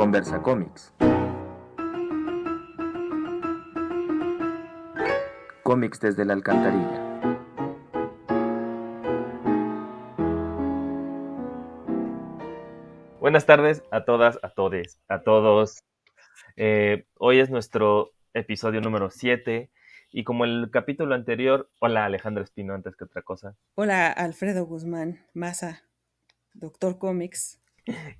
Conversa Comics. Cómics desde la alcantarilla. Buenas tardes a todas, a todes, a todos. Hoy es nuestro episodio número 7 y como el capítulo anterior, hola Alejandro Espino antes que otra cosa. Hola Alfredo Guzmán Maza, Doctor Comics.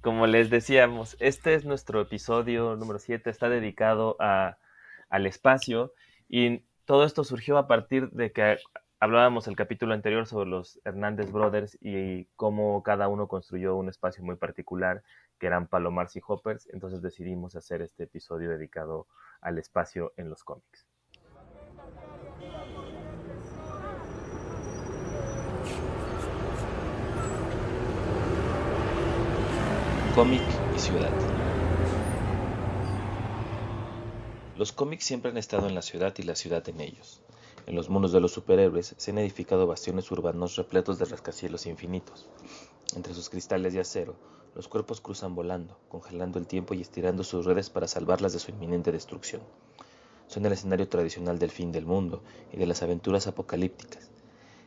Como les decíamos, este es nuestro episodio número 7, está dedicado al espacio y todo esto surgió a partir de que hablábamos el capítulo anterior sobre los Hernández Brothers y cómo cada uno construyó un espacio muy particular, que eran Palomars y Hoppers. Entonces decidimos hacer este episodio dedicado al espacio en los cómics. Cómic y ciudad. Los cómics siempre han estado en la ciudad y la ciudad en ellos. En los mundos de los superhéroes se han edificado bastiones urbanos repletos de rascacielos infinitos. Entre sus cristales de acero, los cuerpos cruzan volando, congelando el tiempo y estirando sus redes para salvarlas de su inminente destrucción. Son el escenario tradicional del fin del mundo y de las aventuras apocalípticas.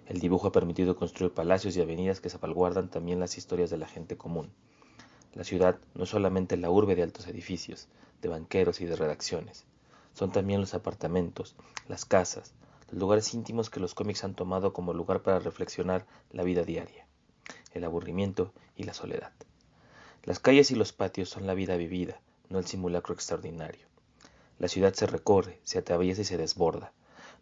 El dibujo ha permitido construir palacios y avenidas que salvaguardan también las historias de la gente común. La ciudad no es solamente la urbe de altos edificios, de banqueros y de redacciones. Son también los apartamentos, las casas, los lugares íntimos que los cómics han tomado como lugar para reflexionar la vida diaria, el aburrimiento y la soledad. Las calles y los patios son la vida vivida, no el simulacro extraordinario. La ciudad se recorre, se atraviesa y se desborda.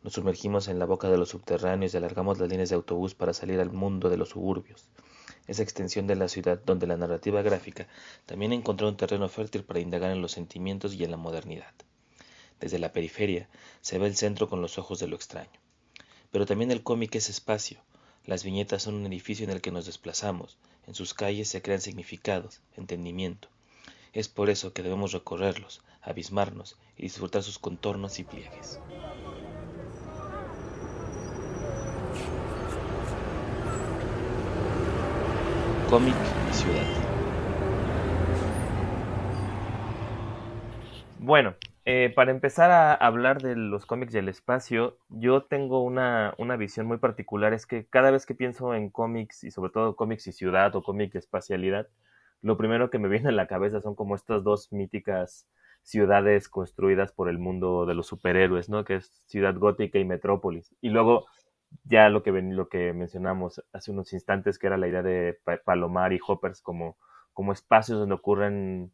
Nos sumergimos en la boca de los subterráneos y alargamos las líneas de autobús para salir al mundo de los suburbios. Esa extensión de la ciudad donde la narrativa gráfica también encontró un terreno fértil para indagar en los sentimientos y en la modernidad. Desde la periferia se ve el centro con los ojos de lo extraño. Pero también el cómic es espacio. Las viñetas son un edificio en el que nos desplazamos. En sus calles se crean significados, entendimiento. Es por eso que debemos recorrerlos, abismarnos y disfrutar sus contornos y pliegues. Cómic y ciudad. Bueno, para empezar a hablar de los cómics del espacio, yo tengo una visión muy particular. Es que cada vez que pienso en cómics, y sobre todo cómics y ciudad o cómic de espacialidad, lo primero que me viene a la cabeza son como estas dos míticas ciudades construidas por el mundo de los superhéroes, ¿no? Que es Ciudad Gótica y Metrópolis. Y luego ya lo que mencionamos hace unos instantes, que era la idea de Palomar y Hoppers como espacios donde ocurren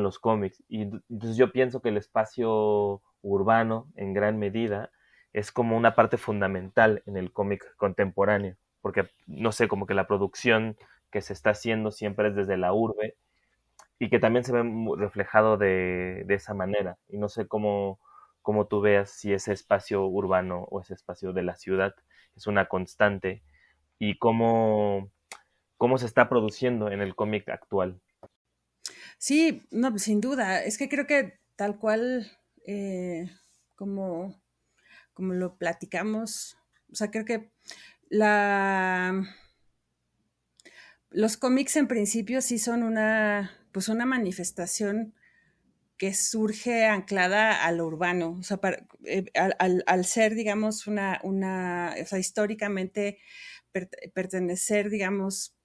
los cómics. Y entonces yo pienso que el espacio urbano, en gran medida, es como una parte fundamental en el cómic contemporáneo, porque, no sé, como que la producción que se está haciendo siempre es desde la urbe y que también se ve reflejado de esa manera. Y no sé cómo tú veas si ese espacio urbano o ese espacio de la ciudad es una constante y cómo se está produciendo en el cómic actual. Sí, no, pues, sin duda. Es que creo que tal cual eh, como, como lo platicamos, o sea, creo que la, los cómics en principio sí son pues una manifestación que surge anclada a lo urbano, o sea, al ser, digamos, o sea, históricamente pertenecer, digamos,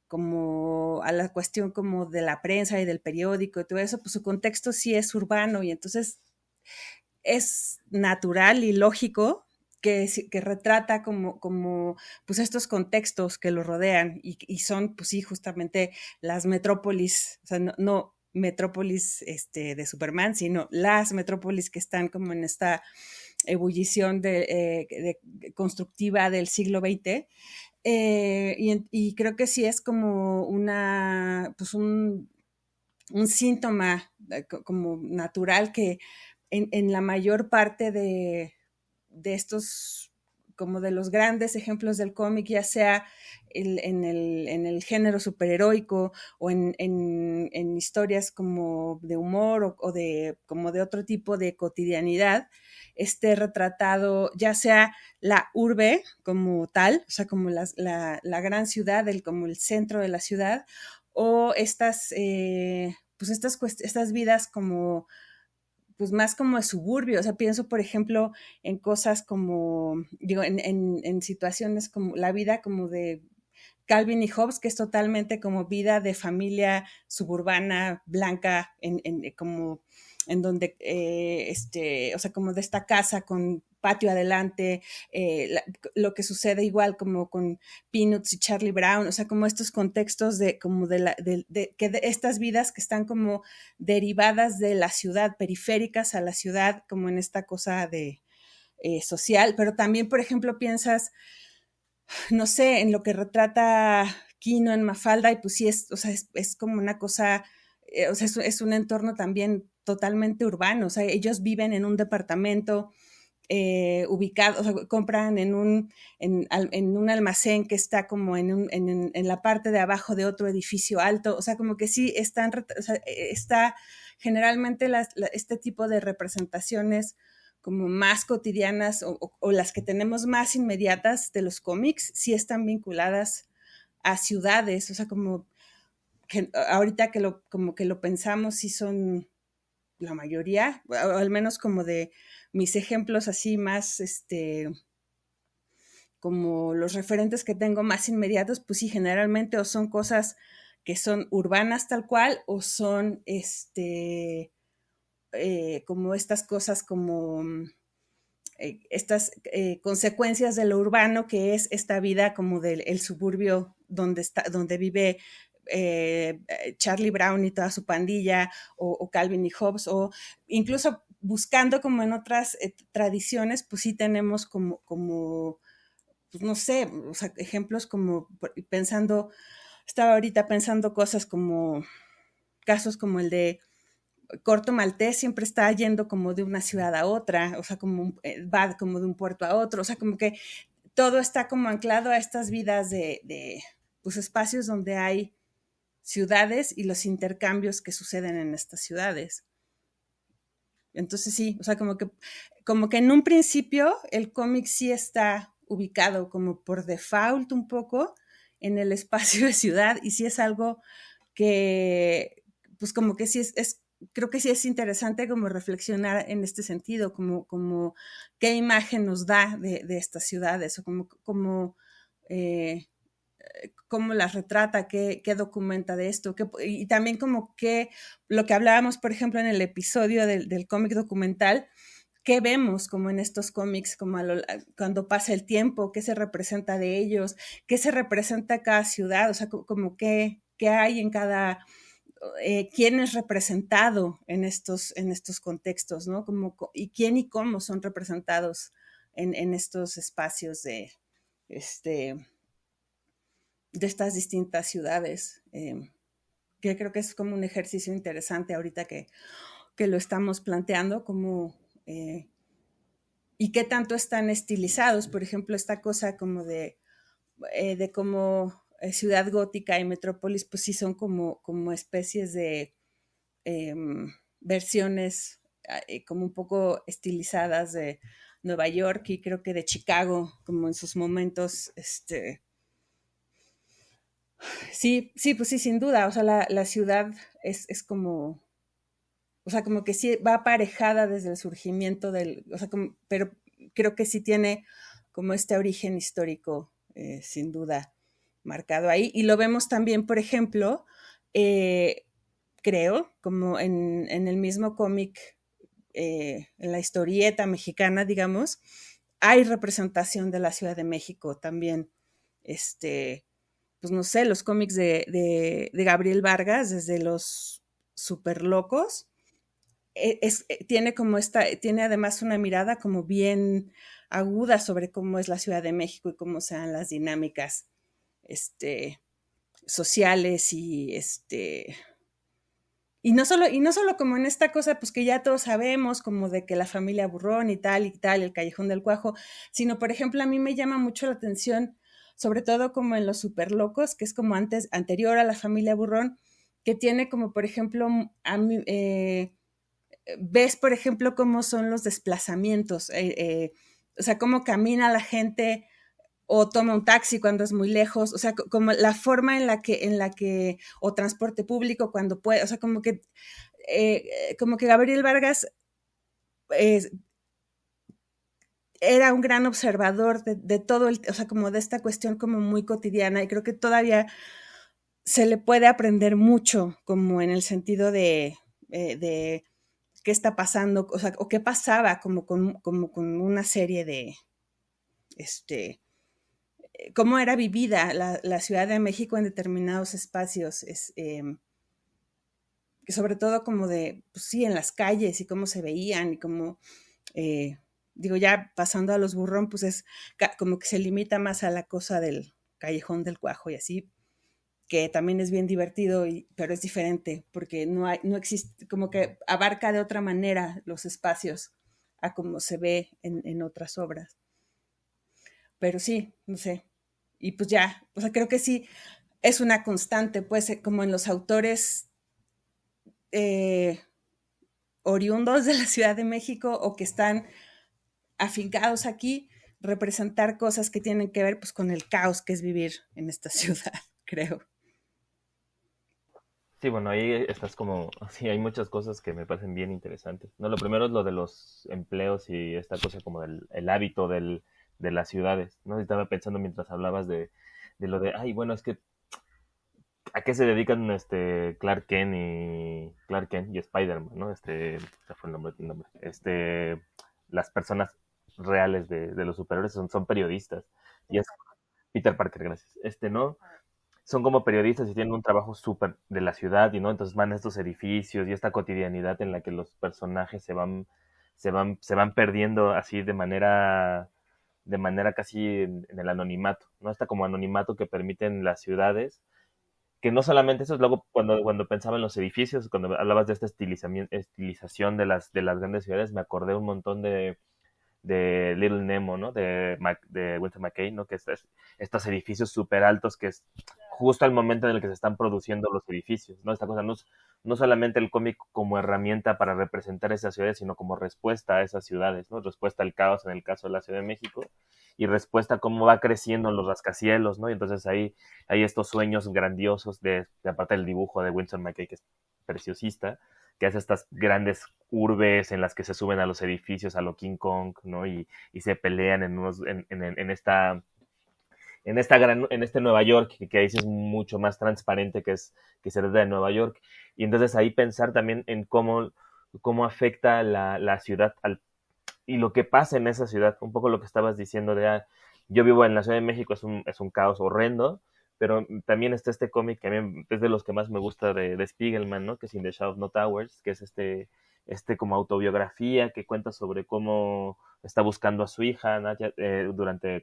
como a la cuestión como de la prensa y del periódico y todo eso, pues su contexto sí es urbano y entonces es natural y lógico que retrata como pues estos contextos que lo rodean y son pues sí justamente las metrópolis, o sea, no metrópolis de Superman, sino las metrópolis que están como en esta ebullición constructiva del siglo XX. Y creo que sí es como pues un síntoma como natural que en la mayor parte de estos, como de los grandes ejemplos del cómic, ya sea en el género superheroico o en historias como de humor como de otro tipo de cotidianidad, esté retratado ya sea la urbe como tal, o sea, como la gran ciudad, como el centro de la ciudad, o pues estas vidas como, pues más como de suburbio. O sea, pienso, por ejemplo, en cosas como, digo, en situaciones como la vida como de Calvin y Hobbes, que es totalmente como vida de familia suburbana, blanca, como en donde, o sea, como de esta casa con patio adelante, lo que sucede igual como con Peanuts y Charlie Brown, o sea, como estos contextos de como de estas vidas que están como derivadas de la ciudad, periféricas a la ciudad, como en esta cosa de social, pero también, por ejemplo, piensas, no sé, en lo que retrata Quino en Mafalda, y pues sí, o sea, es como una cosa, o sea, es un entorno también totalmente urbano. O sea, ellos viven en un departamento ubicado, o sea, compran en un almacén que está como en la parte de abajo de otro edificio alto. O sea, como que sí están, o sea, está generalmente este tipo de representaciones como más cotidianas o las que tenemos más inmediatas de los cómics, sí están vinculadas a ciudades. O sea, como que ahorita como que lo pensamos, sí son la mayoría, o al menos como de mis ejemplos así más, como los referentes que tengo más inmediatos, pues sí, generalmente o son cosas que son urbanas tal cual, o son como estas cosas como estas consecuencias de lo urbano, que es esta vida como del suburbio donde vive Charlie Brown y toda su pandilla, o Calvin y Hobbes, o incluso buscando como en otras tradiciones, pues sí tenemos como pues no sé, o sea, ejemplos como estaba ahorita pensando cosas como casos como el de Corto Maltés, siempre está yendo como de una ciudad a otra, o sea, como va como de un puerto a otro, o sea, como que todo está como anclado a estas vidas de pues espacios donde hay ciudades y los intercambios que suceden en estas ciudades. Entonces sí, o sea, como que en un principio el cómic sí está ubicado como por default un poco en el espacio de ciudad, y sí es algo que, pues como que sí creo que sí es interesante como reflexionar en este sentido, como qué imagen nos da de estas ciudades, o eh, cómo las retrata, qué documenta de esto, y también como que lo que hablábamos, por ejemplo, en el episodio del cómic documental, qué vemos como en estos cómics, como cuando pasa el tiempo, qué se representa de ellos, qué se representa cada ciudad, o sea, como qué hay en cada, quién es representado en estos contextos, ¿no? Y quién y cómo son representados en estos espacios este, de estas distintas ciudades, que creo que es como un ejercicio interesante ahorita que lo estamos planteando, como y qué tanto están estilizados. Por ejemplo, esta cosa como de cómo Ciudad Gótica y Metrópolis, pues sí son como especies de eh, versiones como un poco estilizadas de Nueva York, y creo que de Chicago, como en sus momentos, sí, pues sí, sin duda. O sea, la ciudad es como, o sea, como que sí va aparejada desde el surgimiento o sea, pero creo que sí tiene como este origen histórico, sin duda, marcado ahí. Y lo vemos también, por ejemplo, eh, creo, como en el mismo cómic, en la historieta mexicana, digamos, hay representación de la Ciudad de México también. Pues no sé, los cómics de Gabriel Vargas, desde los Super Locos, tiene como tiene además una mirada como bien aguda sobre cómo es la Ciudad de México y cómo sean las dinámicas sociales, y no solo como en esta cosa, pues que ya todos sabemos, como de que la familia Burrón y tal, el Callejón del Cuajo, sino, por ejemplo, a mí me llama mucho la atención, sobre todo como en los Super Locos, que es como anterior a la familia Burrón, que tiene como, por ejemplo, ves, por ejemplo, cómo son los desplazamientos, o sea, cómo camina la gente, o toma un taxi cuando es muy lejos, o sea, como la forma en la que, o transporte público cuando puede, o sea, como que Gabriel Vargas eh, era un gran observador de todo, o sea, como de esta cuestión como muy cotidiana, y creo que todavía se le puede aprender mucho, como en el sentido de qué está pasando, o sea, o qué pasaba como con una serie de, cómo era vivida la Ciudad de México en determinados espacios, sobre todo como de, pues sí, en las calles y cómo se veían y cómo, digo, ya pasando a los burrón, pues es como que se limita más a la cosa del Callejón del Cuajo y así, que también es bien divertido, pero es diferente, porque no existe, como que abarca de otra manera los espacios a como se ve en otras obras. Pero sí, no sé. Y pues ya, o sea, creo que sí es una constante, pues, como en los autores eh, oriundos de la Ciudad de México o que están afincados aquí, representar cosas que tienen que ver pues con el caos que es vivir en esta ciudad, creo. Sí, bueno, ahí estás como, sí, hay muchas cosas que me parecen bien interesantes. No, lo primero es lo de los empleos y esta cosa como del el hábito de las ciudades, ¿no? Estaba pensando mientras hablabas de lo de, ay, bueno, es que ¿a qué se dedican Clark Kent y Spider-Man, ¿no? ¿Qué fue el nombre? Las personas reales de los superhéroes son periodistas. Y es Peter Parker, gracias. ¿No? Son como periodistas y tienen un trabajo súper de la ciudad, y no, entonces van a estos edificios y esta cotidianidad en la que los personajes se van perdiendo así de manera casi en el anonimato, ¿no? Está como anonimato que permiten las ciudades, que no solamente eso, es luego cuando pensaba en los edificios, cuando hablabas de esta estilización de las grandes ciudades, me acordé un montón de Little Nemo, ¿no? De Winston McCay, ¿no? Que es estos edificios súper altos, que es justo al momento en el que se están produciendo los edificios, ¿no? Esta cosa no solamente el cómic como herramienta para representar esas ciudades, sino como respuesta a esas ciudades, ¿no? Respuesta al caos en el caso de la Ciudad de México, y respuesta a cómo va creciendo los rascacielos, ¿no? Y entonces ahí hay estos sueños grandiosos aparte del dibujo de Winston McCay, que es preciosista, que hace estas grandes urbes en las que se suben a los edificios a lo King Kong, ¿no? Y se pelean en este Nueva York, que ahí sí es mucho más transparente que se trata de Nueva York. Y entonces ahí pensar también en cómo afecta la ciudad y lo que pasa en esa ciudad, un poco lo que estabas diciendo yo vivo en la Ciudad de México, es un caos horrendo, pero también está este cómic que a mí es de los que más me gusta de Spiegelman, ¿no? Que es In the Shadow of No Towers, que es como autobiografía que cuenta sobre cómo está buscando a su hija, Nadia,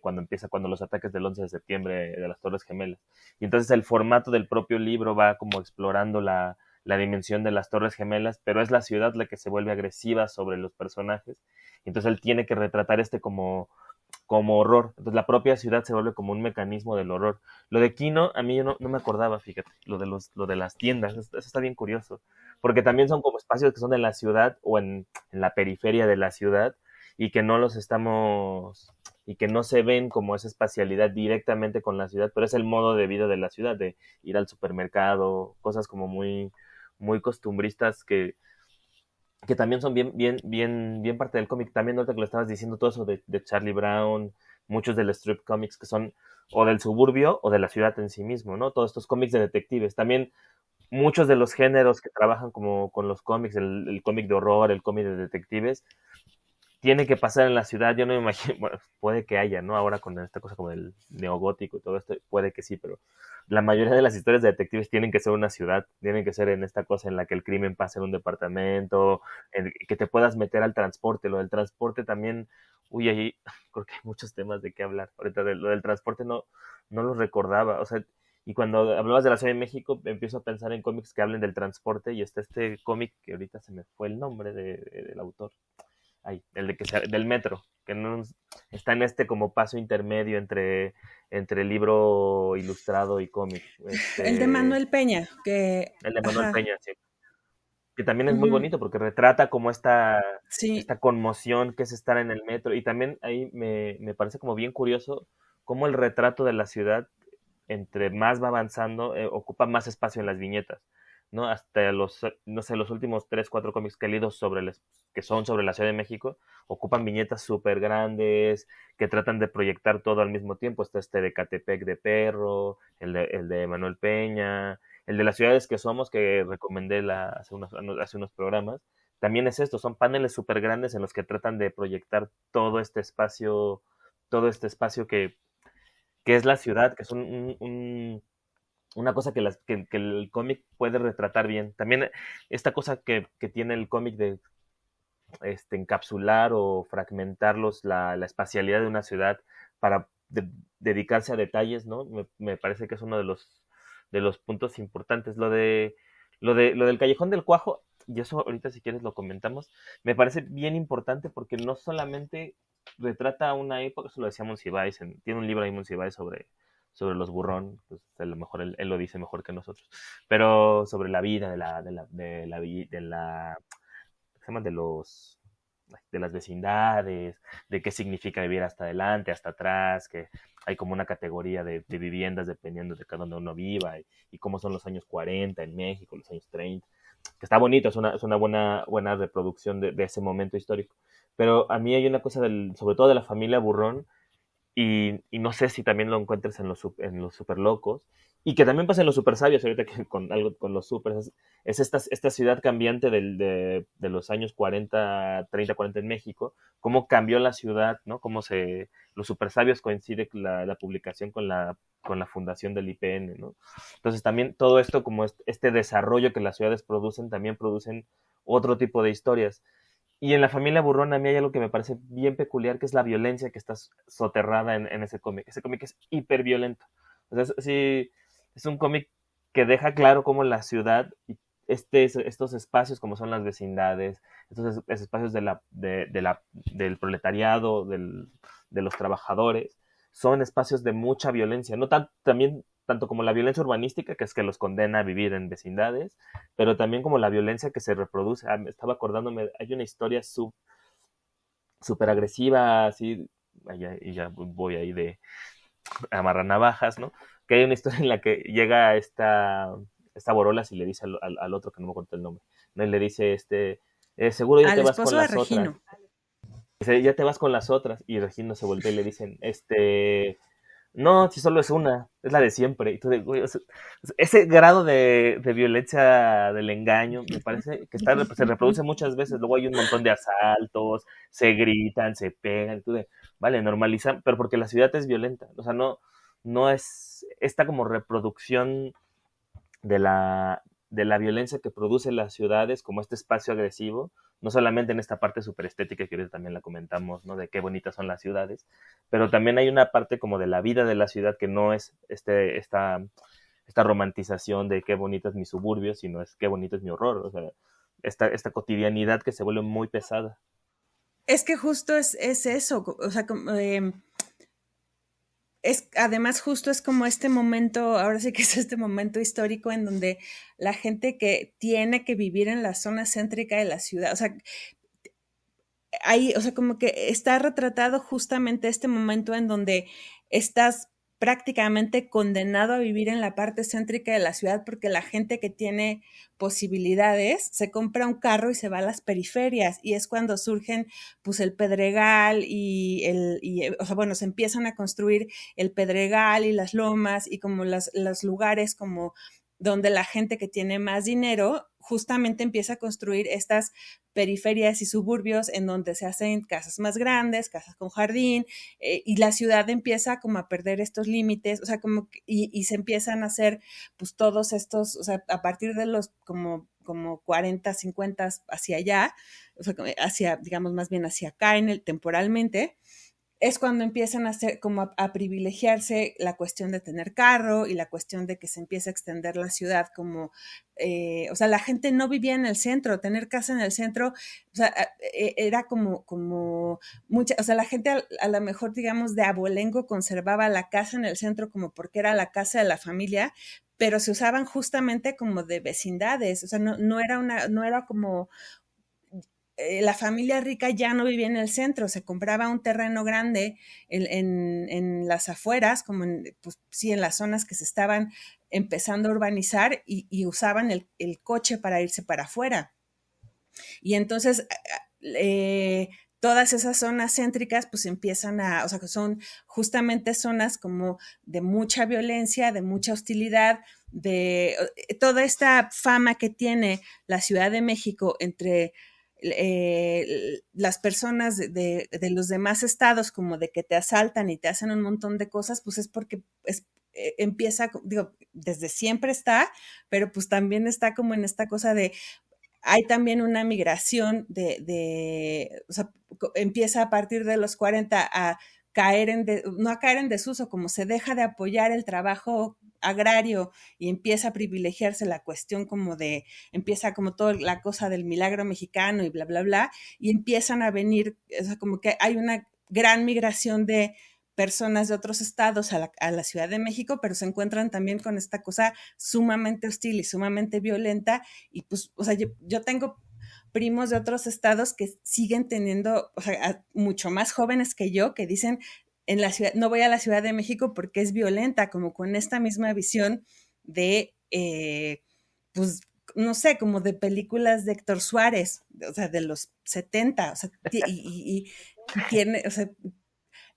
cuando los ataques del 11 de septiembre de las Torres Gemelas. Y entonces el formato del propio libro va como explorando la dimensión de las Torres Gemelas, pero es la ciudad la que se vuelve agresiva sobre los personajes. Y entonces él tiene que retratar como horror. Entonces la propia ciudad se vuelve como un mecanismo del horror. Lo de Kino, a mí yo no me acordaba, fíjate, lo de las tiendas, eso está bien curioso, porque también son como espacios que son en la ciudad o en la periferia de la ciudad, y que no los estamos, y que no se ven como esa espacialidad directamente con la ciudad, pero es el modo de vida de la ciudad, de ir al supermercado, cosas como muy, muy costumbristas que también son bien parte del cómic. También ahorita que lo estabas diciendo, todo eso de Charlie Brown, muchos del strip comics que son o del suburbio o de la ciudad en sí mismo, ¿no? Todos estos cómics de detectives. También muchos de los géneros que trabajan como con los cómics, el cómic de horror, el cómic de detectives, tiene que pasar en la ciudad. Yo no me imagino, bueno, puede que haya, ¿no? Ahora con esta cosa como del neogótico y todo esto, puede que sí, pero la mayoría de las historias de detectives tienen que ser una ciudad, tienen que ser en esta cosa en la que el crimen pasa en un departamento, que te puedas meter al transporte. Lo del transporte también, uy, ahí creo que hay muchos temas de qué hablar. Ahorita lo del transporte no lo recordaba, o sea, y cuando hablabas de la Ciudad de México, empiezo a pensar en cómics que hablen del transporte, y está este cómic que ahorita se me fue el nombre del autor, del metro, que no, está en como paso intermedio entre libro ilustrado y cómic. El de Manuel Peña, El de Manuel ajá, Peña, sí. Que también es muy ujú, bonito porque retrata como sí, esta conmoción que es estar en el metro. Y también ahí me parece como bien curioso cómo el retrato de la ciudad, entre más va avanzando, ocupa más espacio en las viñetas, ¿no? Hasta los, no sé, los últimos 3, 4 cómics que he leído que son sobre la Ciudad de México, ocupan viñetas súper grandes, que tratan de proyectar todo al mismo tiempo. Está este de Catepec de Perro, el de Manuel Peña, el de las ciudades que somos, que recomendé hace unos programas. También es esto, son paneles súper grandes en los que tratan de proyectar todo este espacio que es la ciudad, que es una cosa que el cómic puede retratar bien. También esta cosa que tiene el cómic de encapsular o fragmentar la espacialidad de una ciudad para dedicarse a detalles, ¿no? Me parece que es uno de los puntos importantes. Lo del Callejón del Cuajo, y eso ahorita si quieres lo comentamos, me parece bien importante porque no solamente retrata una época, eso lo decía Monsiváis, tiene un libro ahí Monsiváis sobre los burrón, pues a lo mejor él lo dice mejor que nosotros, pero sobre la vida ¿qué se llama? De las vecindades, de qué significa vivir hasta adelante, hasta atrás, que hay como una categoría de viviendas dependiendo de cada donde uno viva, y cómo son los años 40 en México, los años 30, que está bonito, es una buena reproducción de ese momento histórico. Pero a mí hay una cosa, sobre todo de la familia Burrón, y no sé si también lo encuentres en los super locos, y que también pasa en los super sabios, ahorita que con los super, es esta ciudad cambiante de los años 40, 30, 40 en México, cómo cambió la ciudad, ¿no? Los super sabios coincide la publicación con la fundación del IPN, ¿no? Entonces también todo esto, como este desarrollo que las ciudades producen, también producen otro tipo de historias. Y en la familia Burrón a mí hay algo que me parece bien peculiar, que es la violencia que está soterrada en ese cómic. Ese cómic es hiper violento. O sea, sí, es un cómic que deja claro cómo la ciudad y estos espacios como son las vecindades, estos espacios del proletariado, de los trabajadores, son espacios de mucha violencia. No también tanto como la violencia urbanística, que es que los condena a vivir en vecindades, pero también como la violencia que se reproduce. Estaba acordándome, hay una historia súper agresiva, así, y ya voy ahí de amarranavajas, ¿no? Que hay una historia en la que llega esta Borolas y le dice al otro, que no me acuerdo el nombre, ¿no? Y le dice, seguro ya Al te vas con esposo de las otras. Regino. Dice, ya te vas con las otras. Y Regino se voltea y le dicen, no, si solo es una, es la de siempre. Y tú güey, ese grado de violencia del engaño me parece que se reproduce muchas veces. Luego hay un montón de asaltos, se gritan, se pegan. Y tú vale, normalizan, pero porque la ciudad es violenta. O sea, no es esta como reproducción de la violencia que produce las ciudades como este espacio agresivo, no solamente en esta parte súper estética que ahorita también la comentamos, ¿no? De qué bonitas son las ciudades, pero también hay una parte como de la vida de la ciudad que no es esta romantización de qué bonito es mi suburbio, sino es qué bonito es mi horror, o sea, esta cotidianidad que se vuelve muy pesada. Es que justo es eso, o sea, además justo es como este momento, ahora sí que es este momento histórico en donde la gente que tiene que vivir en la zona céntrica de la ciudad, o sea, ahí, o sea, como que está retratado justamente este momento en donde estás prácticamente condenado a vivir en la parte céntrica de la ciudad porque la gente que tiene posibilidades se compra un carro y se va a las periferias y es cuando surgen pues el Pedregal o sea, bueno, se empiezan a construir el Pedregal y las lomas y como los lugares como donde la gente que tiene más dinero justamente empieza a construir estas periferias y suburbios en donde se hacen casas más grandes, casas con jardín, y la ciudad empieza como a perder estos límites, o sea, y se empiezan a hacer pues todos estos, o sea, a partir de los como 40, 50 hacia allá, o sea, hacia, digamos, más bien hacia acá temporalmente, es cuando empiezan a hacer como a privilegiarse la cuestión de tener carro y la cuestión de que se empieza a extender la ciudad como, o sea, la gente no vivía en el centro, tener casa en el centro, o sea, era como mucha, o sea, la gente a lo mejor, digamos, de abolengo conservaba la casa en el centro como porque era la casa de la familia, pero se usaban justamente como de vecindades, o sea, no era como la familia rica ya no vivía en el centro, se compraba un terreno grande en las afueras, como pues, sí, en las zonas que se estaban empezando a urbanizar y usaban el coche para irse para afuera. Y entonces todas esas zonas céntricas pues empiezan o sea, que son justamente zonas como de mucha violencia, de mucha hostilidad, de toda esta fama que tiene la Ciudad de México entre las personas de los demás estados, como de que te asaltan y te hacen un montón de cosas, pues es porque empieza, digo, desde siempre está, pero pues también está como en esta cosa de hay también una migración o sea, empieza a partir de los 40 a caer no a caer en desuso, como se deja de apoyar el trabajo agrario y empieza a privilegiarse la cuestión como empieza como toda la cosa del milagro mexicano y bla, bla, bla, y empiezan a venir, o sea, como que hay una gran migración de personas de otros estados a la Ciudad de México, pero se encuentran también con esta cosa sumamente hostil y sumamente violenta. Y pues, o sea, yo tengo primos de otros estados que siguen teniendo, o sea, mucho más jóvenes que yo, que dicen, en la ciudad, no voy a la Ciudad de México porque es violenta, como con esta misma visión de, pues, no sé, como de películas de Héctor Suárez, o sea, de los 70, o sea, y tiene, o sea,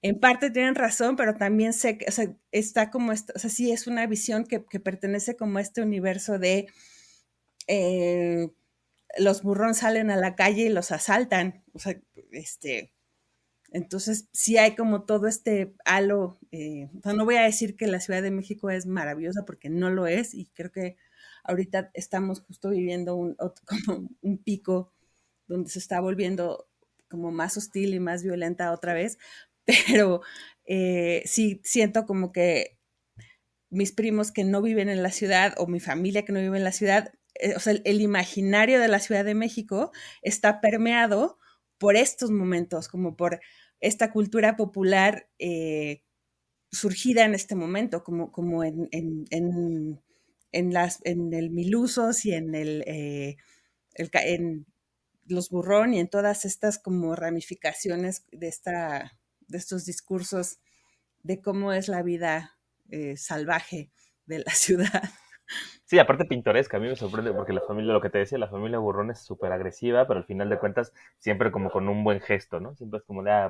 en parte tienen razón, pero también sé que, o sea, está como, o sea, sí es una visión que pertenece como a este universo de los burrón salen a la calle y los asaltan, o sea, entonces sí hay como todo este halo, o sea, no voy a decir que la Ciudad de México es maravillosa porque no lo es, y creo que ahorita estamos justo viviendo como un pico donde se está volviendo como más hostil y más violenta otra vez, pero sí siento como que mis primos que no viven en la ciudad o mi familia que no vive en la ciudad, o sea, el imaginario de la Ciudad de México está permeado por estos momentos, como por esta cultura popular surgida en este momento, como en el Milusos y en los Burrón y en todas estas como ramificaciones de estos discursos de cómo es la vida salvaje de la ciudad. Sí, aparte pintoresca, a mí me sorprende porque la familia, lo que te decía, la familia Burrón es súper agresiva, pero al final de cuentas siempre como con un buen gesto, ¿no? Siempre es como de,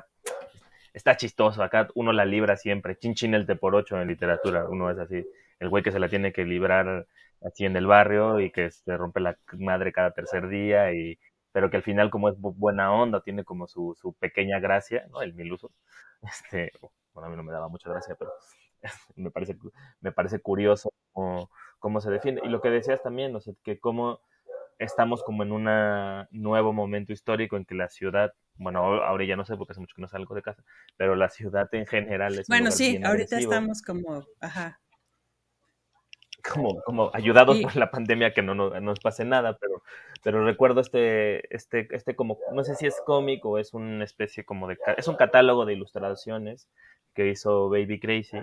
está chistoso, acá uno la libra siempre, chin chin el te por ocho en literatura, uno es así, el güey que se la tiene que librar así en el barrio y que se rompe la madre cada tercer día, pero que al final como es buena onda, tiene como su pequeña gracia, ¿no? El miluso, bueno, a mí no me daba mucha gracia, pero me parece, me parece curioso cómo se defiende. Y lo que decías también, o sea, que cómo estamos como en un nuevo momento histórico en que la ciudad, bueno, ahora ya no sé porque hace mucho que no salgo de casa, pero la ciudad en general es un Bueno, lugar sí, bien ahorita agresivo, estamos como, ajá. como ayudados Y por la pandemia que no nos pase nada, pero recuerdo como, no sé si es cómic o es una especie como es un catálogo de ilustraciones que hizo Baby Crazy,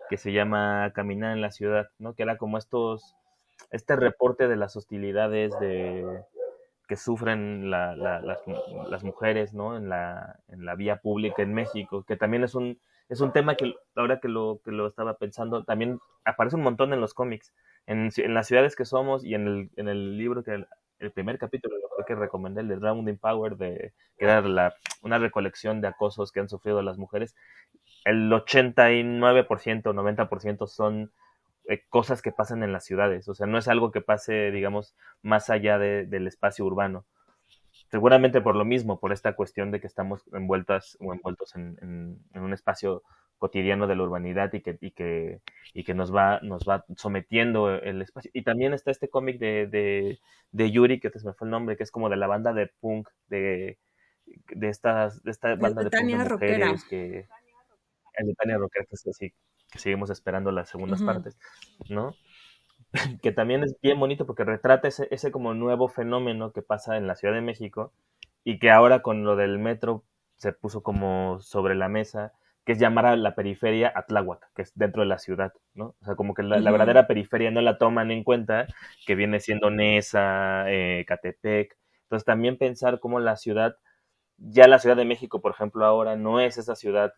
que se llama Caminar en la ciudad, ¿no? Que era como este reporte de las hostilidades que sufren las mujeres, ¿no? En la vía pública en México, que también es un tema que ahora que lo estaba pensando, también aparece un montón en los cómics, en las ciudades que somos y en el libro el primer capítulo que recomendé, el de Rounding Power, que era una recolección de acosos que han sufrido las mujeres. El 89%, 90% son cosas que pasan en las ciudades, o sea, no es algo que pase, digamos, más allá del espacio urbano. Seguramente por lo mismo, por esta cuestión de que estamos envueltas o envueltos en un espacio cotidiano de la urbanidad y que nos va sometiendo el espacio. Y también está este cómic de Yuri, que se me fue el nombre, que es como de la banda de punk, de esta banda de de punk de Tania Roquera. mujeres, el de Tania Roquera, que es así, que seguimos esperando las segundas partes, ¿no? Que también es bien bonito porque retrata ese como nuevo fenómeno que pasa en la Ciudad de México y que ahora con lo del metro se puso como sobre la mesa, que es llamar a la periferia Atláhuac, que es dentro de la ciudad, ¿no? O sea, como que la verdadera periferia no la toman en cuenta, que viene siendo Nesa, Catepec, Entonces también pensar cómo la ciudad, ya la Ciudad de México, por ejemplo, ahora no es esa ciudad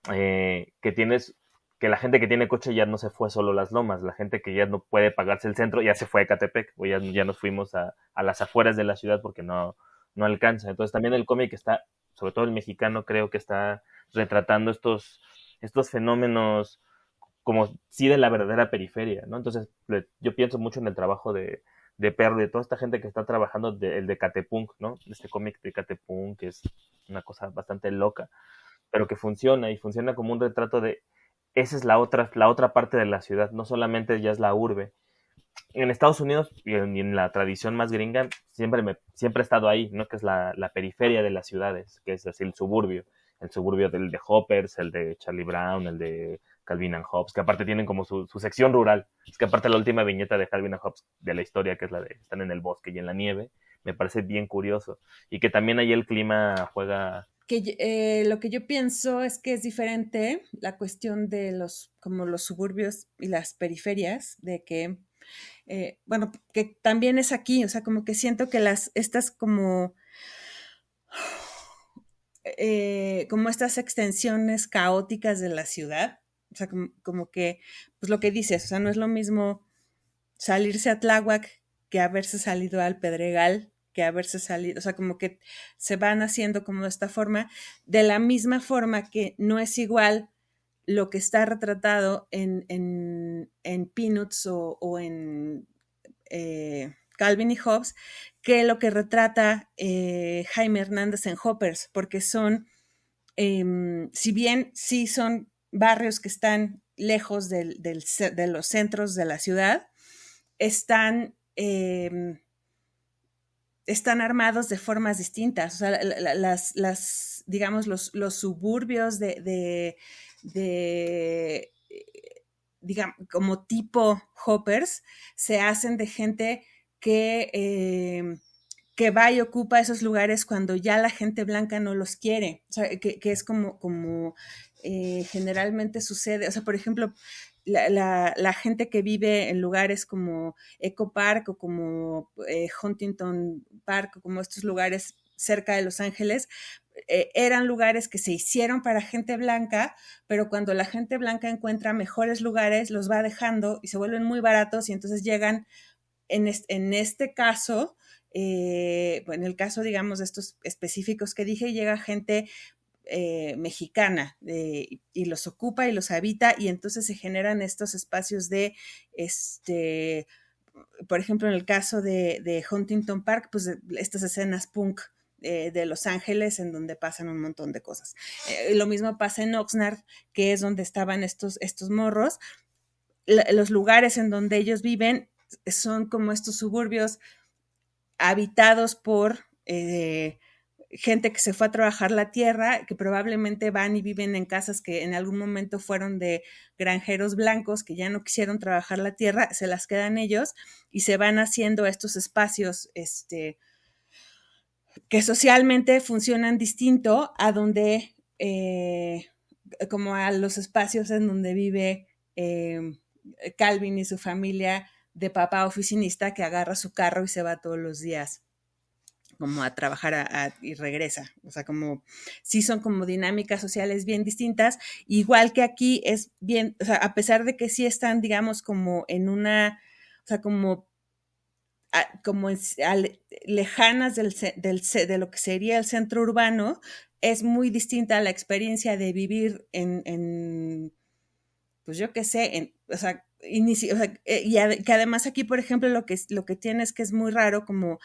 que tienes, que la gente que tiene coche ya no se fue solo a Las Lomas, la gente que ya no puede pagarse el centro ya se fue a Ecatepec, o ya nos fuimos a las afueras de la ciudad porque no alcanza. Entonces también el cómic está, sobre todo el mexicano, creo que está retratando estos fenómenos como sí de la verdadera periferia, ¿no? Entonces yo pienso mucho en el trabajo de Perro y de toda esta gente que está trabajando el de Catepunk, ¿no? Este cómic de Catepunk, que es una cosa bastante loca, pero que funciona y funciona como un retrato de esa es la otra parte de la ciudad, no solamente ya es la urbe. En Estados Unidos y en la tradición más gringa siempre he estado ahí, ¿no? Que es la periferia de las ciudades, que es así el suburbio del de Hoppers, el de Charlie Brown, el de Calvin and Hobbes, que aparte tienen como su sección rural. Es que aparte la última viñeta de Calvin and Hobbes de la historia, que es la de están en el bosque y en la nieve, me parece bien curioso. Y que también ahí el clima juega. Lo que yo pienso es que es diferente la cuestión de como los suburbios y las periferias, de que, bueno, que también es aquí, o sea, como que siento que estas como estas extensiones caóticas de la ciudad, o sea, como que, pues lo que dices, o sea, no es lo mismo salirse a Tláhuac que haberse salido al Pedregal, que haberse salido, o sea, como que se van haciendo como de esta forma, de la misma forma que no es igual lo que está retratado en Peanuts o en Calvin y Hobbes, que lo que retrata Jaime Hernández en Hoppers, porque son, si bien sí son barrios que están lejos de los centros de la ciudad, están armados de formas distintas. O sea, digamos, los suburbios digamos, como tipo Hoppers, se hacen de gente que va y ocupa esos lugares cuando ya la gente blanca no los quiere. O sea, que es como generalmente sucede. O sea, por ejemplo, la gente que vive en lugares como Eco Park o como Huntington Park o como estos lugares cerca de Los Ángeles, eran lugares que se hicieron para gente blanca, pero cuando la gente blanca encuentra mejores lugares, los va dejando y se vuelven muy baratos y entonces llegan, en este caso, en el caso, digamos, de estos específicos que dije, llega gente mexicana y los ocupa y los habita y entonces se generan estos espacios de, por ejemplo, en el caso de Huntington Park, pues estas escenas punk de Los Ángeles en donde pasan un montón de cosas. Lo mismo pasa en Oxnard, que es donde estaban estos morros. Los lugares en donde ellos viven son como estos suburbios habitados por gente que se fue a trabajar la tierra, que probablemente van y viven en casas que en algún momento fueron de granjeros blancos que ya no quisieron trabajar la tierra, se las quedan ellos y se van haciendo estos espacios que socialmente funcionan distinto a donde, como a los espacios en donde vive Calvin y su familia de papá oficinista que agarra su carro y se va todos los días como a trabajar y regresa. O sea, como sí son como dinámicas sociales bien distintas, igual que aquí es bien, o sea, a pesar de que sí están, digamos, como en una, o sea, como lejanas de lo que sería el centro urbano, es muy distinta la experiencia de vivir pues yo qué sé, o sea, que además aquí, por ejemplo, lo que tienes que es muy raro, como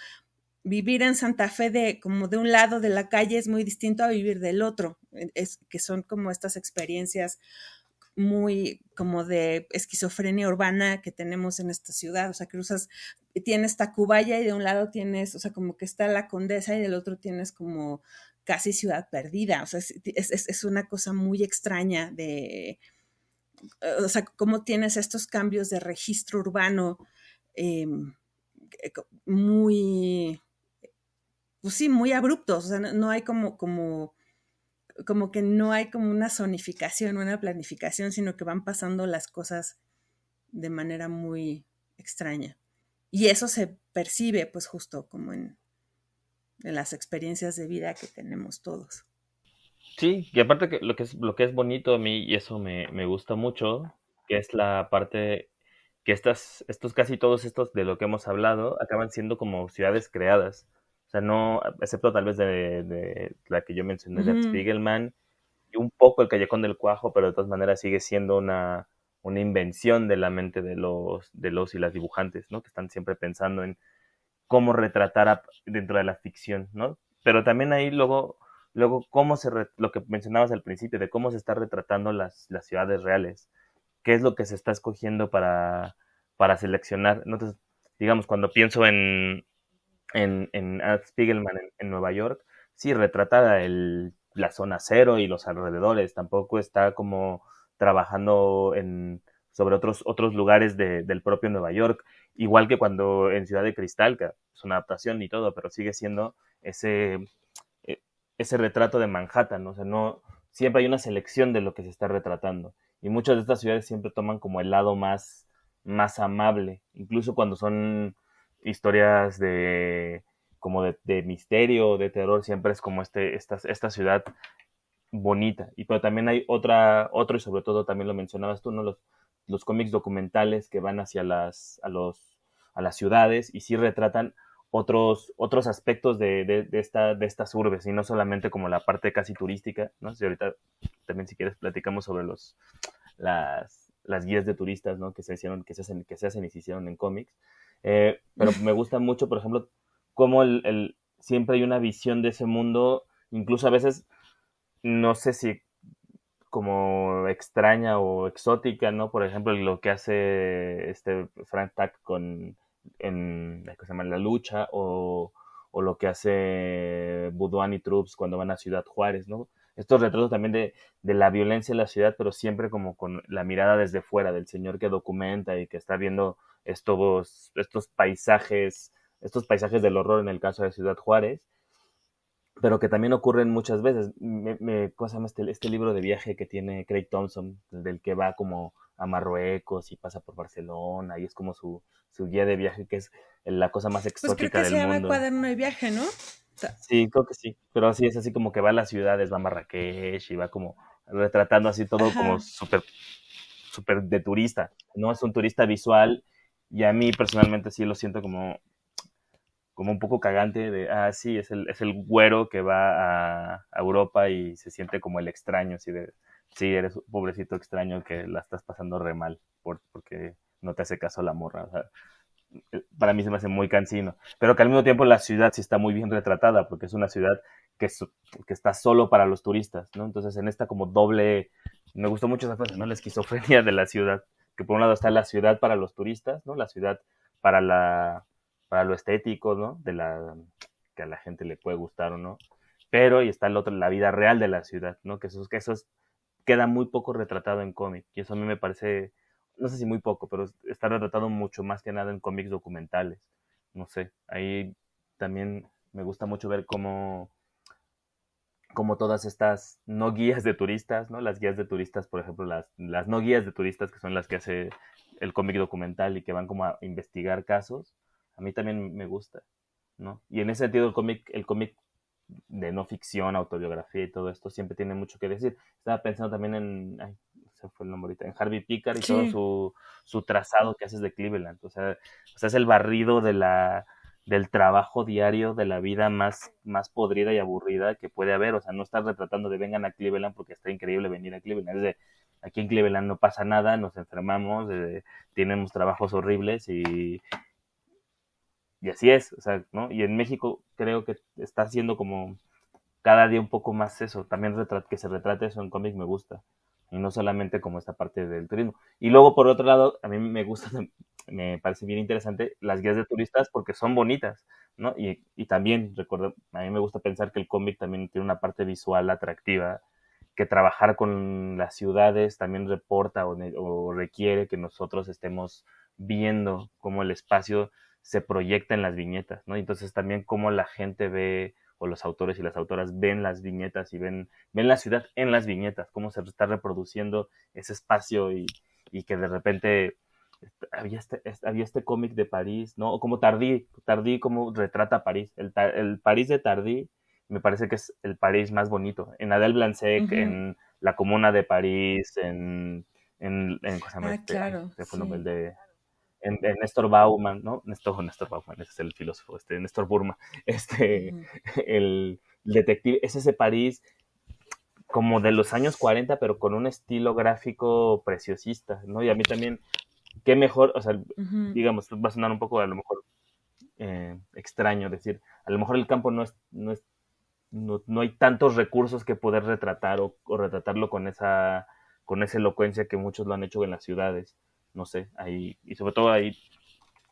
vivir en Santa Fe como de un lado de la calle es muy distinto a vivir del otro, que son como estas experiencias muy como de esquizofrenia urbana que tenemos en esta ciudad, o sea, tienes Tacubaya y de un lado tienes, o sea, como que está la Condesa y del otro tienes como casi ciudad perdida, o sea, es una cosa muy extraña o sea, cómo tienes estos cambios de registro urbano muy, pues sí, muy abruptos, o sea, no hay como que no hay como una zonificación, una planificación, sino que van pasando las cosas de manera muy extraña. Y eso se percibe, pues justo como en las experiencias de vida que tenemos todos. Sí, y aparte que lo que es bonito a mí, y eso me gusta mucho, que es la parte que estos casi todos estos de lo que hemos hablado, acaban siendo como ciudades creadas. O sea, no, excepto tal vez de la que yo mencioné de Ujú. Spiegelman, y un poco el Callejón del Cuajo, pero de todas maneras sigue siendo una invención de la mente de los y las dibujantes, ¿no? Que están siempre pensando en cómo retratar dentro de la ficción, ¿no? Pero también ahí luego lo que mencionabas al principio, de cómo se está retratando las ciudades reales, qué es lo que se está escogiendo para seleccionar. Entonces, digamos, cuando pienso en Art Spiegelman en Nueva York, sí retrata la zona cero y los alrededores, tampoco está como trabajando sobre otros lugares del propio Nueva York, igual que cuando en Ciudad de Cristal, que es una adaptación y todo, pero sigue siendo ese, eh, ese retrato de Manhattan, ¿no? O sea, no, siempre hay una selección de lo que se está retratando. Y muchas de estas ciudades siempre toman como el lado más amable, incluso cuando son historias como de misterio, de terror, siempre es como esta ciudad bonita. Pero también hay otro, y sobre todo también lo mencionabas tú, ¿no? Los cómics documentales que van hacia a las ciudades y sí retratan otros aspectos de estas urbes, y no solamente como la parte casi turística, ¿no? Si ahorita también si quieres platicamos sobre las guías de turistas, ¿no? Que se hacen y se hicieron en cómics. Pero me gusta mucho, por ejemplo, cómo siempre hay una visión de ese mundo, incluso a veces, no sé si como extraña o exótica, ¿no? Por ejemplo, lo que hace Frank Tack ¿cómo se llama? La lucha, o lo que hace Buduan y Troops cuando van a Ciudad Juárez, ¿no? Estos retratos también de la violencia en la ciudad, pero siempre como con la mirada desde fuera, del señor que documenta y que está viendo estos paisajes del horror en el caso de Ciudad Juárez, pero que también ocurren muchas veces. ¿Cómo se llama este libro de viaje que tiene Craig Thompson, del que va como a Marruecos y pasa por Barcelona, y es como su guía de viaje, que es la cosa más Pues creo exótica que se del llama mundo? Cuaderno de Viaje, ¿no? O sea, Sí, creo que sí, pero así es así como que va a las ciudades, va a Marrakech y va como retratando así todo como ajá. súper de turista, ¿no? Es un turista visual, y a mí personalmente sí lo siento como un poco cagante sí, es el güero que va a Europa y se siente como el extraño, así sí, eres un pobrecito extraño que la estás pasando re mal porque no te hace caso la morra. O sea, para mí se me hace muy cansino, pero que al mismo tiempo la ciudad sí está muy bien retratada, porque es una ciudad que está solo para los turistas, ¿no? Entonces en esta como me gustó mucho esa cosa, ¿no? La esquizofrenia de la ciudad, que por un lado está la ciudad para los turistas, ¿no? La ciudad para para lo estético, ¿no? Que a la gente le puede gustar o no, pero y está el otro, la vida real de la ciudad, ¿no? Queda muy poco retratado en cómic, y eso a mí me parece, no sé si muy poco, pero está retratado mucho más que nada en cómics documentales. No sé, ahí también me gusta mucho ver cómo todas estas no guías de turistas, ¿no? Las guías de turistas, por ejemplo, las no guías de turistas, que son las que hace el cómic documental y que van como a investigar casos, a mí también me gusta, ¿no? Y en ese sentido el cómic de no ficción, autobiografía y todo esto siempre tiene mucho que decir. Estaba pensando también ay, se fue el nombre ahorita, en Harvey Pickard y todo Sí. su trazado que haces de Cleveland. O sea, es el barrido del trabajo diario, de la vida más podrida y aburrida que puede haber. O sea, no estás retratando de vengan a Cleveland porque está increíble venir a Cleveland. Es de, aquí en Cleveland no pasa nada, nos enfermamos, tenemos trabajos horribles y así es, o sea, ¿no? Y en México creo que está haciendo como cada día un poco más eso. También que se retrate eso en cómic me gusta. Y no solamente como esta parte del turismo. Y luego, por otro lado, a mí me gusta, me parece bien interesante las guías de turistas porque son bonitas, ¿no? Y también, recuerdo, a mí me gusta pensar que el cómic también tiene una parte visual atractiva, que trabajar con las ciudades también reporta o requiere que nosotros estemos viendo cómo el espacio se proyecta en las viñetas, ¿no? Entonces también cómo la gente ve, o los autores y las autoras ven las viñetas y ven la ciudad en las viñetas, cómo se está reproduciendo ese espacio, y que de repente había este cómic de París, ¿no? O como Tardy como retrata París. El París de Tardy me parece que es el París más bonito. En Adèle Blanc-Sec, Ujú. en la Comuna de París, ¿cómo se llama Ah, este? Ay, claro, se fue el nombre sí. de en Néstor Bauman, ¿no? Néstor Bauman, ese es el filósofo, Néstor Burma, este, Ujú. el detective, es ese París como de los años 40, pero con un estilo gráfico preciosista, ¿no? Y a mí también, qué mejor, o sea, Ujú. digamos, va a sonar un poco a lo mejor extraño decir, a lo mejor el campo no hay tantos recursos que poder retratar o retratarlo con esa elocuencia que muchos lo han hecho en las ciudades, no sé, ahí, y sobre todo ahí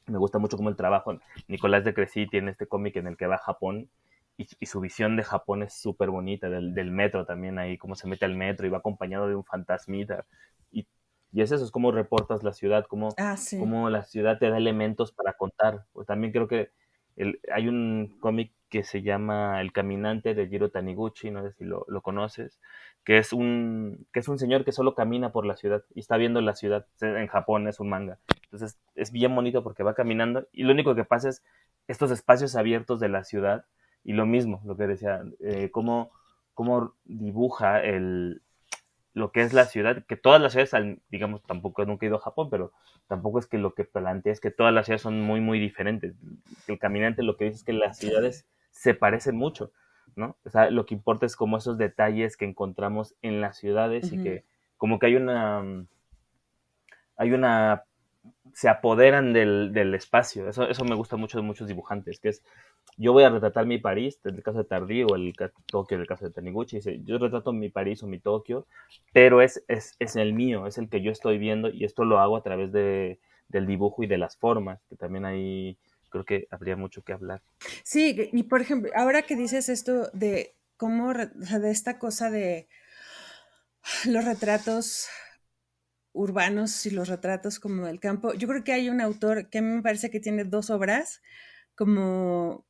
me gusta mucho como el trabajo. Nicolás de Crecy tiene este cómic en el que va a Japón y su visión de Japón es súper bonita, del metro también ahí, cómo se mete al metro y va acompañado de un fantasmita. Y, y es eso, es como reportas la ciudad, Ah, sí. cómo la ciudad te da elementos para contar. Pues también creo que hay un cómic que se llama El Caminante de Jiro Taniguchi, no sé si lo conoces, que es un señor que solo camina por la ciudad y está viendo la ciudad. En Japón es un manga. Entonces es bien bonito porque va caminando y lo único que pasa es estos espacios abiertos de la ciudad y lo mismo, lo que decía, cómo dibuja lo que es la ciudad, que todas las ciudades, digamos, tampoco nunca he ido a Japón, pero tampoco es que lo que plantea es que todas las ciudades son muy, muy diferentes. El caminante lo que dice es que las ciudades se parecen mucho, ¿no? O sea, lo que importa es como esos detalles que encontramos en las ciudades y Ujú. que como que hay una se apoderan del espacio. Eso me gusta mucho de muchos dibujantes, que es, yo voy a retratar mi París, en el caso de Tardy, o Tokio, en el caso de Taniguchi, dice, yo retrato mi París o mi Tokio, pero es el mío, es el que yo estoy viendo, y esto lo hago a través del dibujo y de las formas, que también ahí creo que habría mucho que hablar. Sí, y por ejemplo, ahora que dices esto de cómo, o sea, de esta cosa de los retratos urbanos y los retratos como del campo, yo creo que hay un autor que a mí me parece que tiene dos obras, como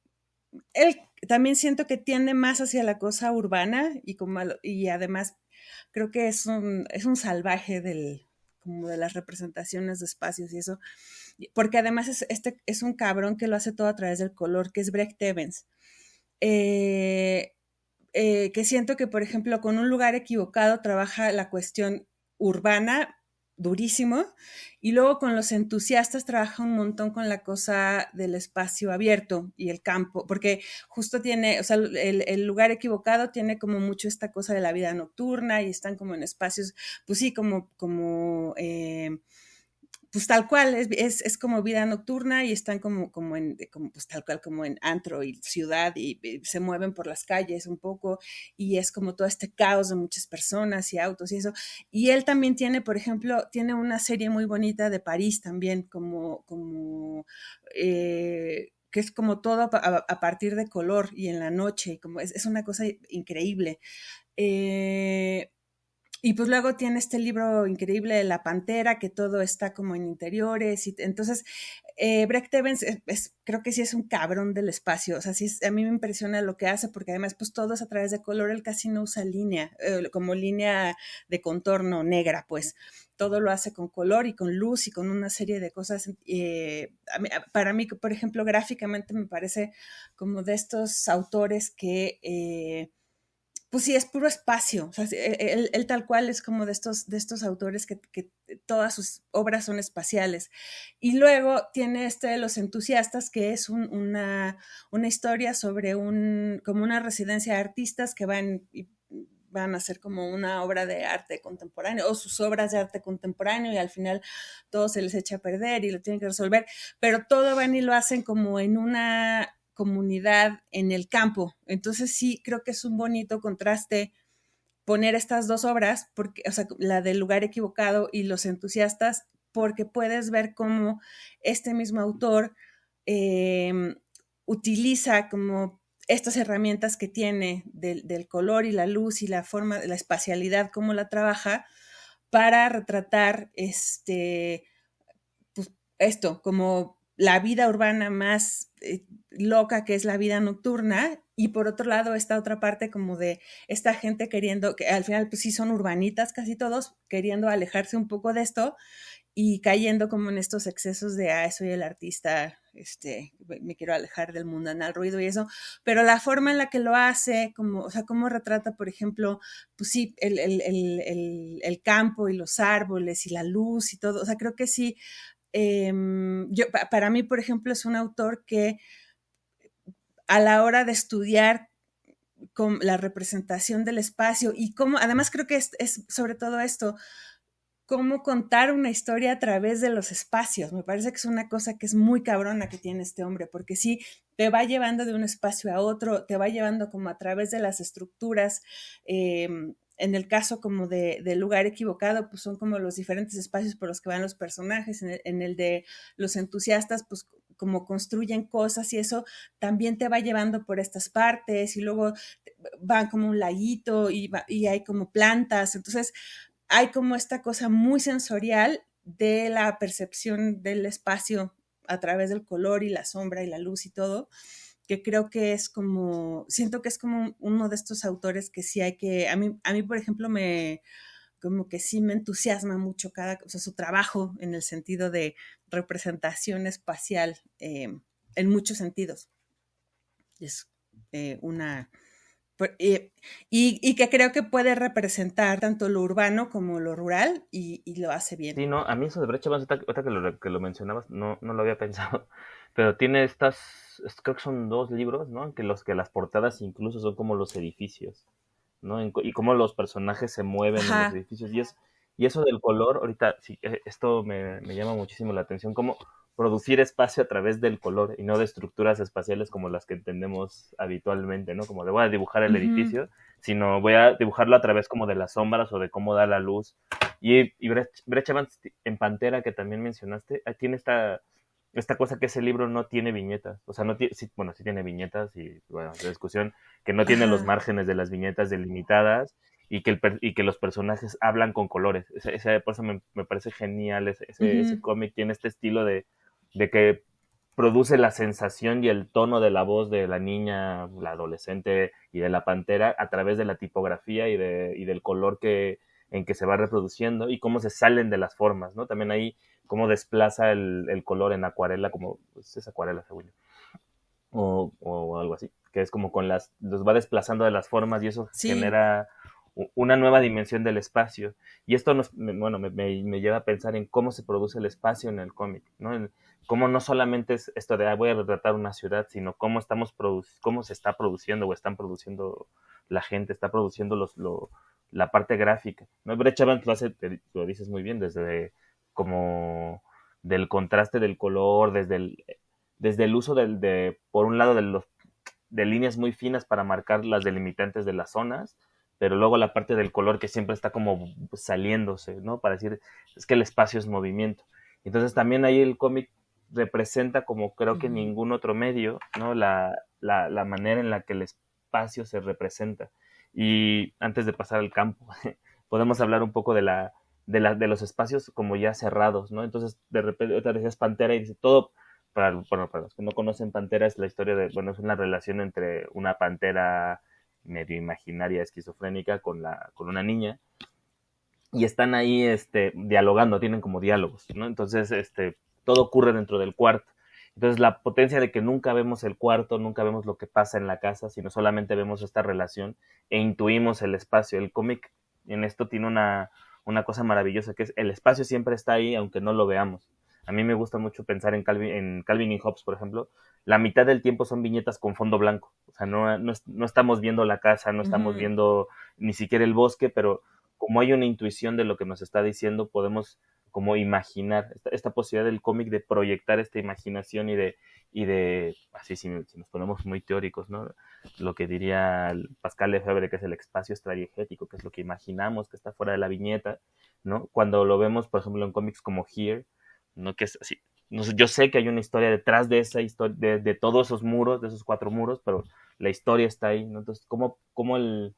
él también siento que tiende más hacia la cosa urbana y y además creo que es un salvaje como de las representaciones de espacios y eso, porque además es un cabrón que lo hace todo a través del color, que es Brecht Evans. Eh, que siento que, por ejemplo, con un lugar equivocado trabaja la cuestión urbana durísimo y luego con los entusiastas trabaja un montón con la cosa del espacio abierto y el campo, porque justo tiene, o sea, el lugar equivocado tiene como mucho esta cosa de la vida nocturna y están como en espacios, pues sí, pues tal cual, es como vida nocturna y están como pues tal cual como en antro y ciudad y se mueven por las calles un poco y es como todo este caos de muchas personas y autos y eso. Y él también tiene, por ejemplo, tiene una serie muy bonita de París también, que es como todo a partir de color y en la noche, como es una cosa increíble. Eh, y pues luego tiene este libro increíble de La Pantera, que todo está como en interiores. Y entonces, Brecht Evans creo que sí es un cabrón del espacio. O sea, sí a mí me impresiona lo que hace, porque además, pues todo es a través de color. Él casi no usa línea, como línea de contorno negra, pues todo lo hace con color y con luz y con una serie de cosas. Para mí, por ejemplo, gráficamente me parece como de estos autores que pues sí, es puro espacio. O sea, él tal cual es como de estos autores que todas sus obras son espaciales. Y luego tiene de Los Entusiastas, que es una historia sobre como una residencia de artistas que van a hacer como una obra de arte contemporáneo o sus obras de arte contemporáneo y al final todo se les echa a perder y lo tienen que resolver, pero todo van y lo hacen como en una comunidad en el campo. Entonces sí, creo que es un bonito contraste poner estas dos obras, porque, o sea, la del lugar equivocado y Los Entusiastas, porque puedes ver cómo este mismo autor eh, utiliza como estas herramientas que tiene del color y la luz y la forma, la espacialidad, cómo la trabaja para retratar pues, esto, como la vida urbana más loca que es la vida nocturna y por otro lado esta otra parte como de esta gente queriendo, que al final pues sí son urbanitas casi todos, queriendo alejarse un poco de esto y cayendo como en estos excesos de, soy el artista, me quiero alejar del mundanal ruido y eso, pero la forma en la que lo hace, como, o sea, cómo retrata, por ejemplo, pues sí, el campo y los árboles y la luz y todo, o sea, creo que sí, para mí, por ejemplo, es un autor que a la hora de estudiar con la representación del espacio y cómo, además creo que es sobre todo esto, cómo contar una historia a través de los espacios. Me parece que es una cosa que es muy cabrona que tiene este hombre, porque sí, te va llevando de un espacio a otro, te va llevando como a través de las estructuras. En el caso como de Lugar Equivocado, pues son como los diferentes espacios por los que van los personajes. En el de Los Entusiastas, pues como construyen cosas y eso también te va llevando por estas partes y luego van como un laguito y hay como plantas. Entonces, hay como esta cosa muy sensorial de la percepción del espacio a través del color y la sombra y la luz y todo, que creo que es como, siento que es como uno de estos autores que sí hay que, a mí por ejemplo, como que sí me entusiasma mucho o sea, su trabajo en el sentido de representación espacial en muchos sentidos. Es una y que creo que puede representar tanto lo urbano como lo rural y lo hace bien. Sí, no, a mí eso de Brecht Evans, ahorita que lo mencionabas, no lo había pensado, pero tiene creo que son 2 libros, ¿no? Que las portadas incluso son como los edificios, ¿no? Y cómo los personajes se mueven en los Ajá. edificios. Y eso del color, ahorita, sí, esto me llama muchísimo la atención, cómo producir espacio a través del color y no de estructuras espaciales como las que entendemos habitualmente, ¿no? Como de voy a dibujar el Uh-huh. edificio, sino voy a dibujarlo a través como de las sombras o de cómo da la luz. Y Brecht Evans en Pantera, que también mencionaste, tiene esta cosa que ese libro no tiene viñetas. O sea, no tiene, sí, bueno, sí tiene viñetas y, bueno, de discusión, que no tiene los Ajá. márgenes de las viñetas delimitadas y que los personajes hablan con colores. Por eso me parece genial. Ese Uh-huh. cómic tiene este estilo de que produce la sensación y el tono de la voz de la niña, la adolescente y de la pantera a través de la tipografía y del color en que se va reproduciendo y cómo se salen de las formas, ¿no? También ahí cómo desplaza el color en acuarela, como pues, es acuarela, según yo, o algo así, que es como los va desplazando de las formas y eso Sí. genera una nueva dimensión del espacio. Y esto me lleva a pensar en cómo se produce el espacio en el cómic, ¿no? Cómo no solamente es esto de voy a retratar una ciudad, sino cómo se está produciendo o están produciendo la gente, está produciendo la parte gráfica, ¿no? Brecht Evans lo dices muy bien, desde como del contraste del color, desde el uso por un lado, de líneas muy finas para marcar las delimitantes de las zonas, pero luego la parte del color que siempre está como saliéndose, ¿no? Para decir, es que el espacio es movimiento. Entonces también ahí el cómic representa como creo que Uh-huh. ningún otro medio, ¿no? La manera en la que el espacio se representa. Y antes de pasar al campo, podemos hablar un poco de los espacios como ya cerrados, ¿no? Entonces, de repente, otra vez es Pantera y dice todo, para los que no conocen Pantera, es la historia es una relación entre una pantera medio imaginaria, esquizofrénica, con una niña, y están ahí dialogando, tienen como diálogos, ¿no? Entonces, todo ocurre dentro del cuarto. Entonces, la potencia de que nunca vemos el cuarto, nunca vemos lo que pasa en la casa, sino solamente vemos esta relación e intuimos el espacio. El cómic en esto tiene una cosa maravillosa, que es el espacio siempre está ahí, aunque no lo veamos. A mí me gusta mucho pensar en Calvin y Hobbes, por ejemplo. La mitad del tiempo son viñetas con fondo blanco. O sea, no estamos viendo la casa, no estamos Uh-huh. viendo ni siquiera el bosque, pero como hay una intuición de lo que nos está diciendo, podemos como imaginar esta posibilidad del cómic de proyectar esta imaginación así si nos ponemos muy teóricos, ¿no? Lo que diría Pascal Lefebvre, que es el espacio estratiegético, que es lo que imaginamos que está fuera de la viñeta, ¿no? Cuando lo vemos, por ejemplo, en cómics como Here, ¿no? Que es así. No sé, yo sé que hay una historia detrás de esa historia, de todos esos muros, de esos 4 muros, pero la historia está ahí, ¿no? Entonces, cómo el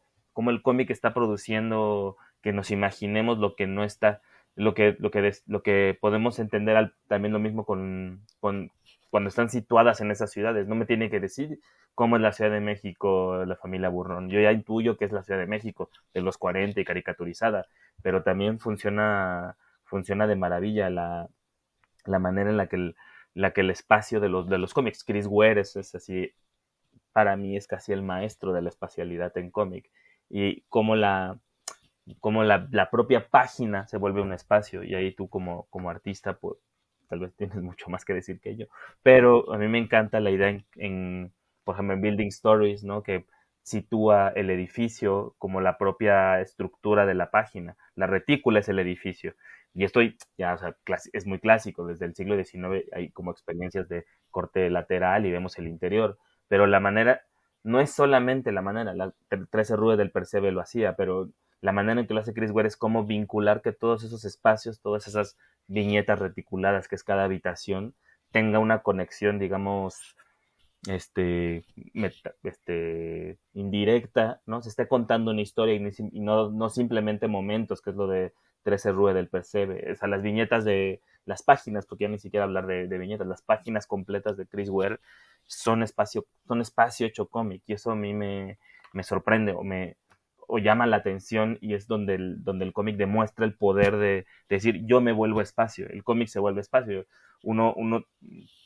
cómic está produciendo que nos imaginemos lo que no está, lo que podemos entender también lo mismo con cuando están situadas en esas ciudades. No me tiene que decir cómo es la Ciudad de México, la familia Burrón. Yo ya intuyo que es la Ciudad de México de los 40 y caricaturizada, pero también funciona de maravilla la manera en la que el espacio de los cómics. Chris Ware es así, para mí es casi el maestro de la espacialidad en cómic. Y cómo la propia página se vuelve un espacio. Y ahí tú como artista, pues tal vez tienes mucho más que decir que yo. Pero a mí me encanta la idea por ejemplo, en Building Stories, ¿no? Que sitúa el edificio como la propia estructura de la página. La retícula es el edificio. Y esto ya, o sea, es muy clásico. Desde el siglo XIX hay como experiencias de corte lateral y vemos el interior. Pero la manera, no es solamente la manera, la 13 Rue del Percebe lo hacía, pero la manera en que lo hace Chris Ware es cómo vincular que todos esos espacios, todas esas viñetas reticuladas que es cada habitación, tenga una conexión, digamos, indirecta, ¿no? Se esté contando una historia y no simplemente momentos, que es lo de 13 Rue del Percebe. O sea, las viñetas de las páginas, porque ya ni siquiera hablar de viñetas, las páginas completas de Chris Ware son espacio hecho cómic, y eso a mí me sorprende o llama la atención, y es donde el cómic demuestra el poder de decir yo me vuelvo espacio, el cómic se vuelve espacio. Uno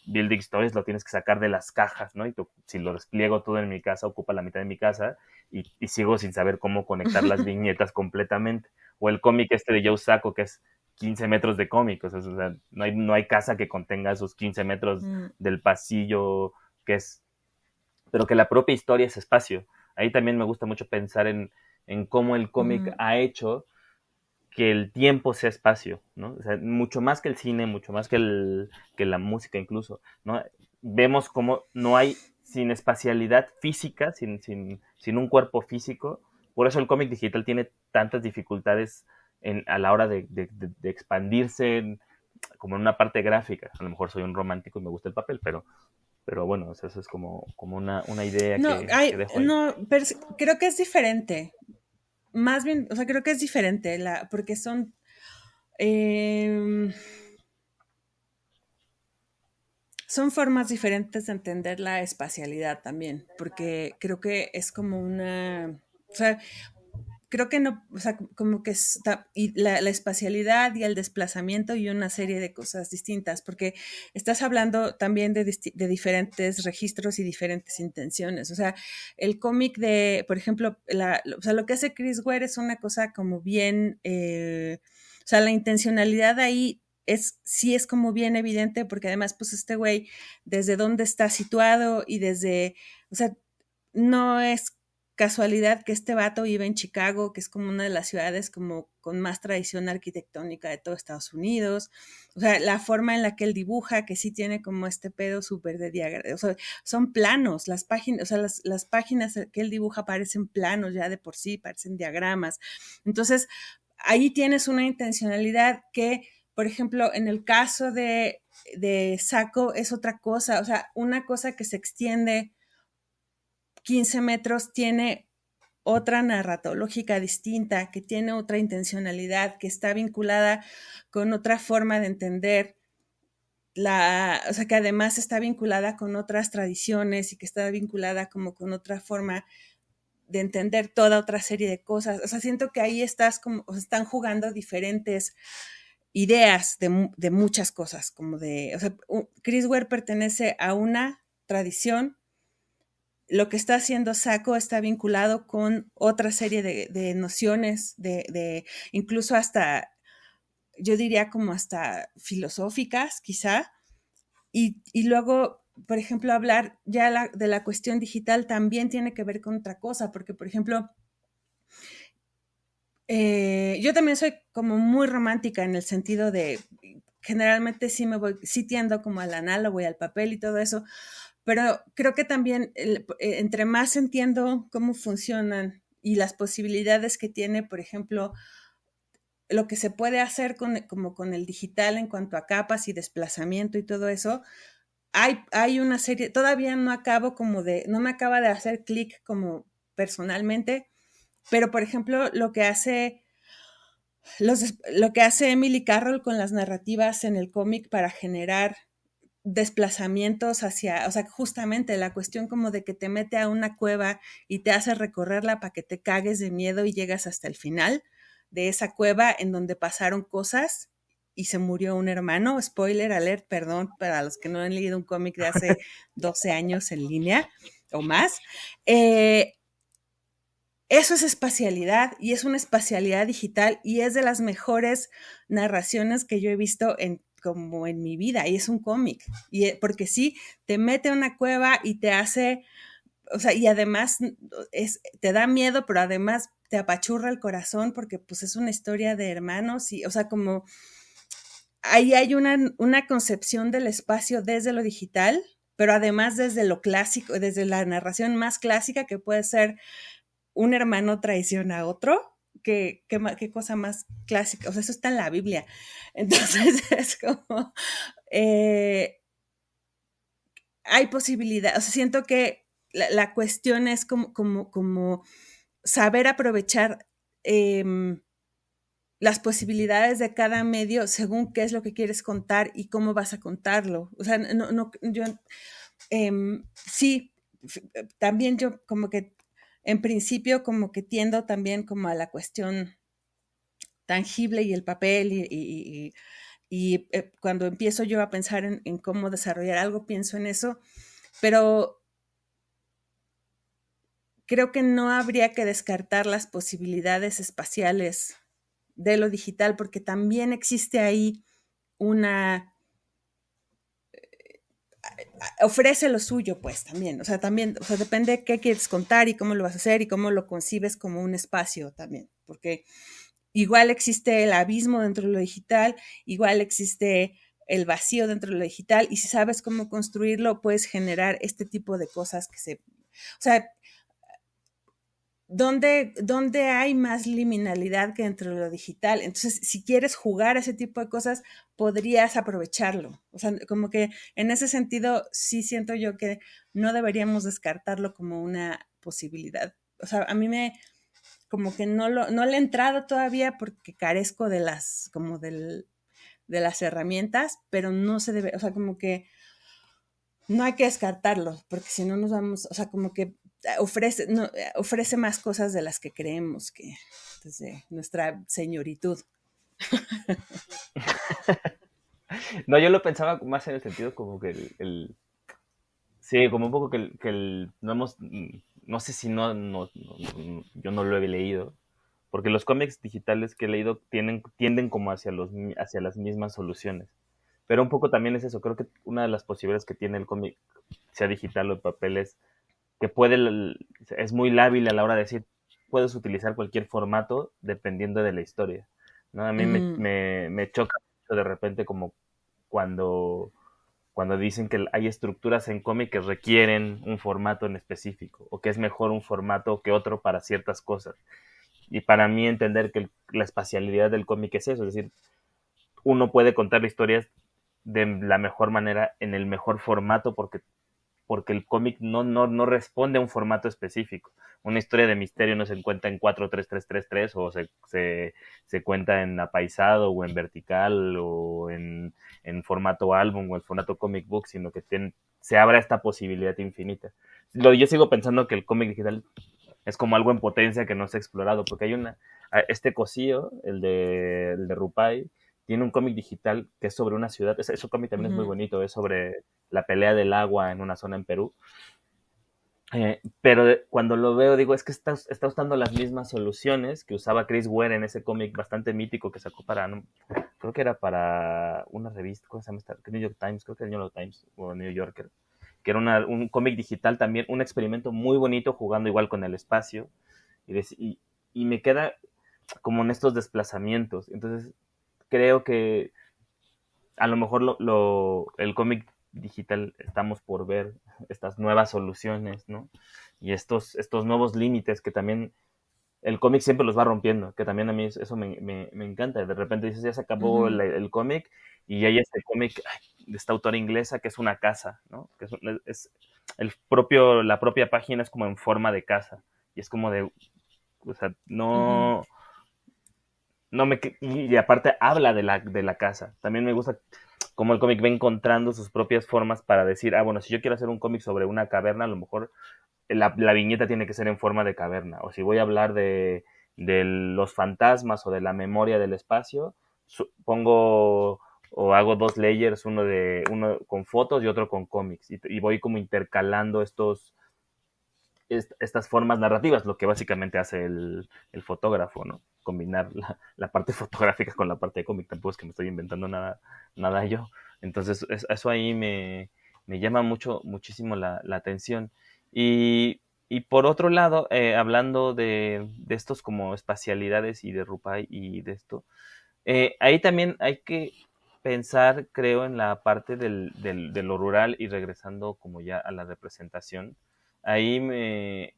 Building Stories lo tienes que sacar de las cajas, ¿no? Y si lo despliego todo en mi casa, ocupa la mitad de mi casa y sigo sin saber cómo conectar las viñetas completamente. O el cómic de Joe Sacco, que es 15 metros de cómic, o sea, no hay casa que contenga esos 15 metros del pasillo, pero que la propia historia es espacio. Ahí también me gusta mucho pensar en cómo el cómic ha hecho que el tiempo sea espacio, ¿no? O sea, mucho más que el cine, mucho más que la música incluso, ¿no? Vemos cómo no hay, sin espacialidad física, sin un cuerpo físico. Por eso el cómic digital tiene tantas dificultades a la hora de expandirse como en una parte gráfica. A lo mejor soy un romántico y me gusta el papel, pero bueno, o sea, eso es como una idea que dejo ahí. No, pero creo que es diferente. Más bien, o sea, creo que es diferente, porque son... son formas diferentes de entender la espacialidad también, porque creo que es como una... O sea, creo que no, o sea, como que está, y la espacialidad y el desplazamiento y una serie de cosas distintas, porque estás hablando también de diferentes registros y diferentes intenciones. O sea, el cómic por ejemplo, o sea, lo que hace Chris Ware es una cosa como bien, o sea, la intencionalidad ahí sí es como bien evidente, porque además, pues este güey, desde dónde está situado y o sea, no es casualidad que este vato vive en Chicago, que es como una de las ciudades como con más tradición arquitectónica de todo Estados Unidos. O sea, la forma en la que él dibuja, que sí tiene como este pedo súper de diagrama. O sea, son planos, las páginas, o sea, las páginas que él dibuja parecen planos ya de por sí, parecen diagramas. Entonces, ahí tienes una intencionalidad que, por ejemplo, en el caso de Sacco es otra cosa. O sea, una cosa que se extiende 15 metros tiene otra narratológica distinta, que tiene otra intencionalidad, que está vinculada con otra forma de entender o sea, que además está vinculada con otras tradiciones y que está vinculada como con otra forma de entender toda otra serie de cosas. O sea, siento que ahí están jugando diferentes ideas de muchas cosas, o sea, Chris Ware pertenece a una tradición. Lo que está haciendo Sacco está vinculado con otra serie de nociones, incluso hasta, yo diría como hasta filosóficas, quizá. Y luego, por ejemplo, hablar ya de la cuestión digital también tiene que ver con otra cosa, porque, por ejemplo, yo también soy como muy romántica en el sentido de, generalmente sí tiendo como al análogo y al papel y todo eso, pero creo que también entre más entiendo cómo funcionan y las posibilidades que tiene, por ejemplo, lo que se puede hacer como con el digital en cuanto a capas y desplazamiento y todo eso, hay una serie, todavía no me acaba de hacer clic como personalmente, pero por ejemplo, lo que hace Emily Carroll con las narrativas en el cómic para generar desplazamientos o sea, justamente la cuestión como de que te mete a una cueva y te hace recorrerla para que te cagues de miedo y llegas hasta el final de esa cueva en donde pasaron cosas y se murió un hermano. Spoiler alert, perdón, para los que no han leído un cómic de hace 12 años en línea o más. Eso es espacialidad y es una espacialidad digital y es de las mejores narraciones que yo he visto como en mi vida, y es un cómic, porque sí, te mete en una cueva y te hace, o sea, y además te da miedo, pero además te apachurra el corazón porque pues es una historia de hermanos y, o sea, como ahí hay una concepción del espacio desde lo digital, pero además desde lo clásico, desde la narración más clásica que puede ser un hermano traiciona a otro. ¿Qué cosa más clásica? O sea, eso está en la Biblia. Entonces es como, hay posibilidad, o sea, siento que la cuestión es como saber aprovechar las posibilidades de cada medio según qué es lo que quieres contar y cómo vas a contarlo. O sea, sí, también yo como que en principio como que tiendo también como a la cuestión tangible y el papel y cuando empiezo yo a pensar en cómo desarrollar algo, pienso en eso, pero creo que no habría que descartar las posibilidades espaciales de lo digital, porque también existe ahí ofrece lo suyo, pues, también. O sea, depende de qué quieres contar y cómo lo vas a hacer y cómo lo concibes como un espacio también, porque igual existe el abismo dentro de lo digital, igual existe el vacío dentro de lo digital, y si sabes cómo construirlo, puedes generar este tipo de cosas o sea, ¿dónde hay más liminalidad que dentro de lo digital? Entonces, si quieres jugar ese tipo de cosas, podrías aprovecharlo. O sea, como que en ese sentido, sí siento yo que no deberíamos descartarlo como una posibilidad. O sea, a mí como que no le he entrado todavía porque carezco de las herramientas, pero no se debe, o sea, como que no hay que descartarlo, porque si no nos vamos, o sea, como que ofrece más cosas de las que creemos que desde nuestra señoritud. No, yo lo pensaba más en el sentido como que sí, como un poco no hemos, no sé si yo no lo he leído, porque los cómics digitales que he leído tienden como hacia las mismas soluciones. Pero un poco también es eso, creo que una de las posibilidades que tiene el cómic, sea digital o de papel, es que es muy lábil a la hora de decir, puedes utilizar cualquier formato dependiendo de la historia, ¿no? A mí me choca mucho de repente como cuando dicen que hay estructuras en cómic que requieren un formato en específico, o que es mejor un formato que otro para ciertas cosas. Y para mí entender que la espacialidad del cómic es eso, es decir, uno puede contar historias de la mejor manera, en el mejor formato, porque el cómic no responde a un formato específico. Una historia de misterio no se cuenta en 4:3:3:3:3 o se cuenta en apaisado o en vertical o en formato álbum o en formato comic book, sino que se abra esta posibilidad infinita. Yo sigo pensando que el cómic digital es como algo en potencia que no se ha explorado, porque hay este Cosío, el de Rupai, tiene un cómic digital que es sobre una ciudad. Ese cómic también es muy bonito, es sobre la pelea del agua en una zona en Perú. Pero cuando lo veo digo, es que está usando las mismas soluciones que usaba Chris Ware en ese cómic bastante mítico que sacó creo que era para una revista, ¿cómo se llama esta? New York Times, creo que era New York Times o New Yorker, que era un cómic digital también, un experimento muy bonito jugando igual con el espacio, y me queda como en estos desplazamientos. Entonces creo que a lo mejor el cómic digital estamos por ver estas nuevas soluciones, ¿no? Y estos nuevos límites que también el cómic siempre los va rompiendo, que también a mí eso me encanta. De repente dices, ya se acabó el cómic y ya hay este cómic de esta autora inglesa que es una casa, ¿no? Que es la propia página es como en forma de casa y es como de, o sea, y aparte habla de la casa. También me gusta cómo el cómic va encontrando sus propias formas para decir, bueno, si yo quiero hacer un cómic sobre una caverna, a lo mejor la viñeta tiene que ser en forma de caverna. O si voy a hablar de los fantasmas o de la memoria del espacio, pongo o hago 2 layers, uno con fotos y otro con cómics, y voy como intercalando estas formas narrativas, lo que básicamente hace el fotógrafo, ¿no? Combinar la parte fotográfica con la parte de cómic. Tampoco es que me estoy inventando nada yo. Entonces, eso ahí me llama muchísimo la atención. Y por otro lado, hablando de estos como espacialidades y de Rupai y de esto, ahí también hay que pensar, creo, en la parte de lo rural y regresando como ya a la representación. Ahí me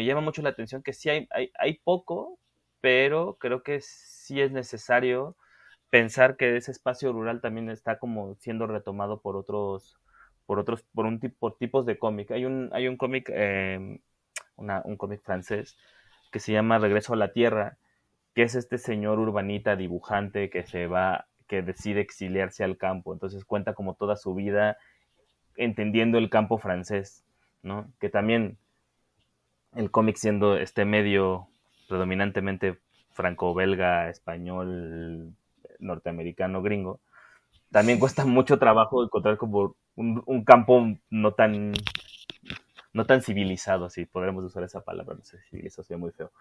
llama mucho la atención que sí hay poco, pero creo que sí es necesario pensar que ese espacio rural también está como siendo retomado por tipos de cómic. Hay un cómic, un cómic francés que se llama Regreso a la Tierra, que es este señor urbanita dibujante que decide exiliarse al campo. Entonces cuenta como toda su vida entendiendo el campo francés, ¿no? Que también el cómic siendo este medio predominantemente franco-belga, español, norteamericano, gringo, también cuesta mucho trabajo encontrar como un campo no tan civilizado, si podremos usar esa palabra, no sé, civilizado sería muy feo.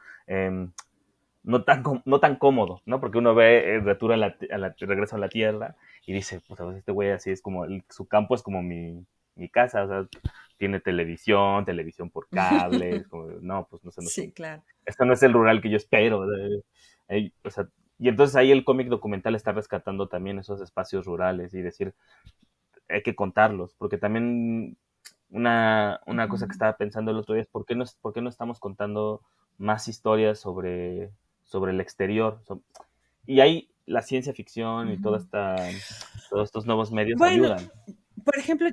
No tan cómodo, ¿no? Porque uno ve Regreso a la Tierra y dice, pues este güey así es como, su campo es como mi casa, o sea, tiene televisión por cable, no, pues no sé, Sí, claro. esto no es el rural que yo espero. O sea, y entonces ahí el cómic documental está rescatando también esos espacios rurales y decir, hay que contarlos, porque también una cosa que estaba pensando el otro día es ¿por qué no estamos contando más historias sobre el exterior? Y ahí la ciencia ficción y todos estos nuevos medios Bueno, ayudan. por ejemplo,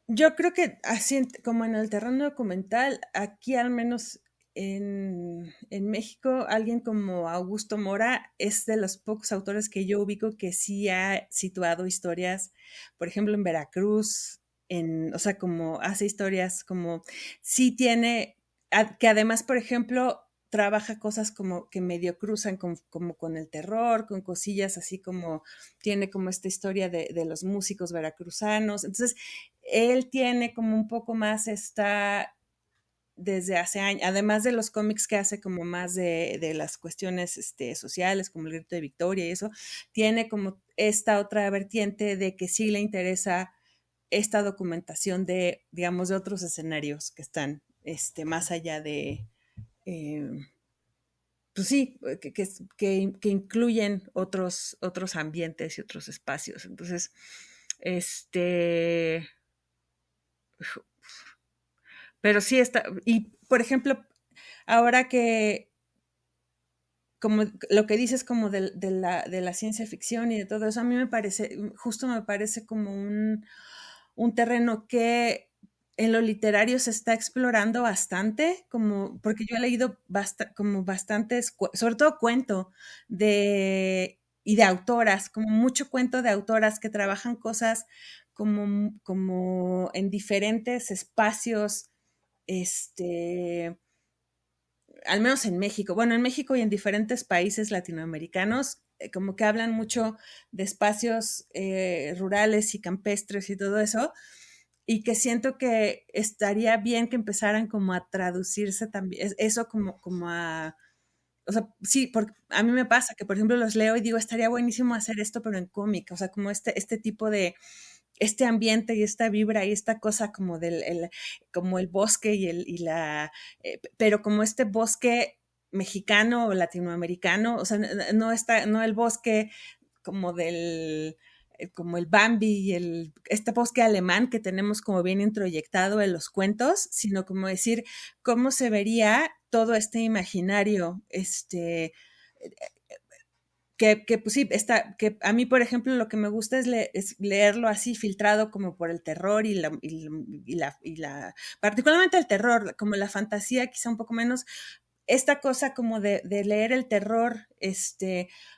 yo creo que así como en el terreno documental, aquí al menos en México, alguien como Augusto Mora es de los pocos autores que yo ubico que sí ha situado historias, por ejemplo, en Veracruz, o sea, como hace historias como, sí tiene, que además, por ejemplo, trabaja cosas como que medio cruzan como con el terror, con cosillas así como, tiene como esta historia de los músicos veracruzanos. Entonces, él tiene como un poco más desde hace años, además de los cómics que hace como más de las cuestiones sociales, como el Grito de Victoria y eso, tiene como esta otra vertiente de que sí le interesa esta documentación de, digamos, de otros escenarios que están más allá de, eh, pues sí, que incluyen otros ambientes y otros espacios. Entonces, pero sí está, y por ejemplo, ahora que, como lo que dices como de la ciencia ficción y de todo eso, a mí justo me parece como un terreno que en lo literario se está explorando bastante, como, porque yo he leído como bastantes, sobre todo cuento y de autoras, como mucho cuento de autoras que trabajan cosas como en diferentes espacios, al menos en México, bueno, en México y en diferentes países latinoamericanos, como que hablan mucho de espacios rurales y campestres y todo eso, y que siento que estaría bien que empezaran como a traducirse también, eso como a, o sea, sí, porque a mí me pasa que, por ejemplo, los leo y digo, estaría buenísimo hacer esto, pero en cómic, o sea, como este tipo de, este ambiente y esta vibra y esta cosa como como el bosque pero como este bosque mexicano o latinoamericano, o sea, no el bosque como como el Bambi y este bosque alemán que tenemos como bien introyectado en los cuentos, sino como decir cómo se vería todo este imaginario, pues sí, que a mí, por ejemplo, lo que me gusta es leerlo así, filtrado como por el terror particularmente el terror, como la fantasía, quizá un poco menos, esta cosa como de leer el terror,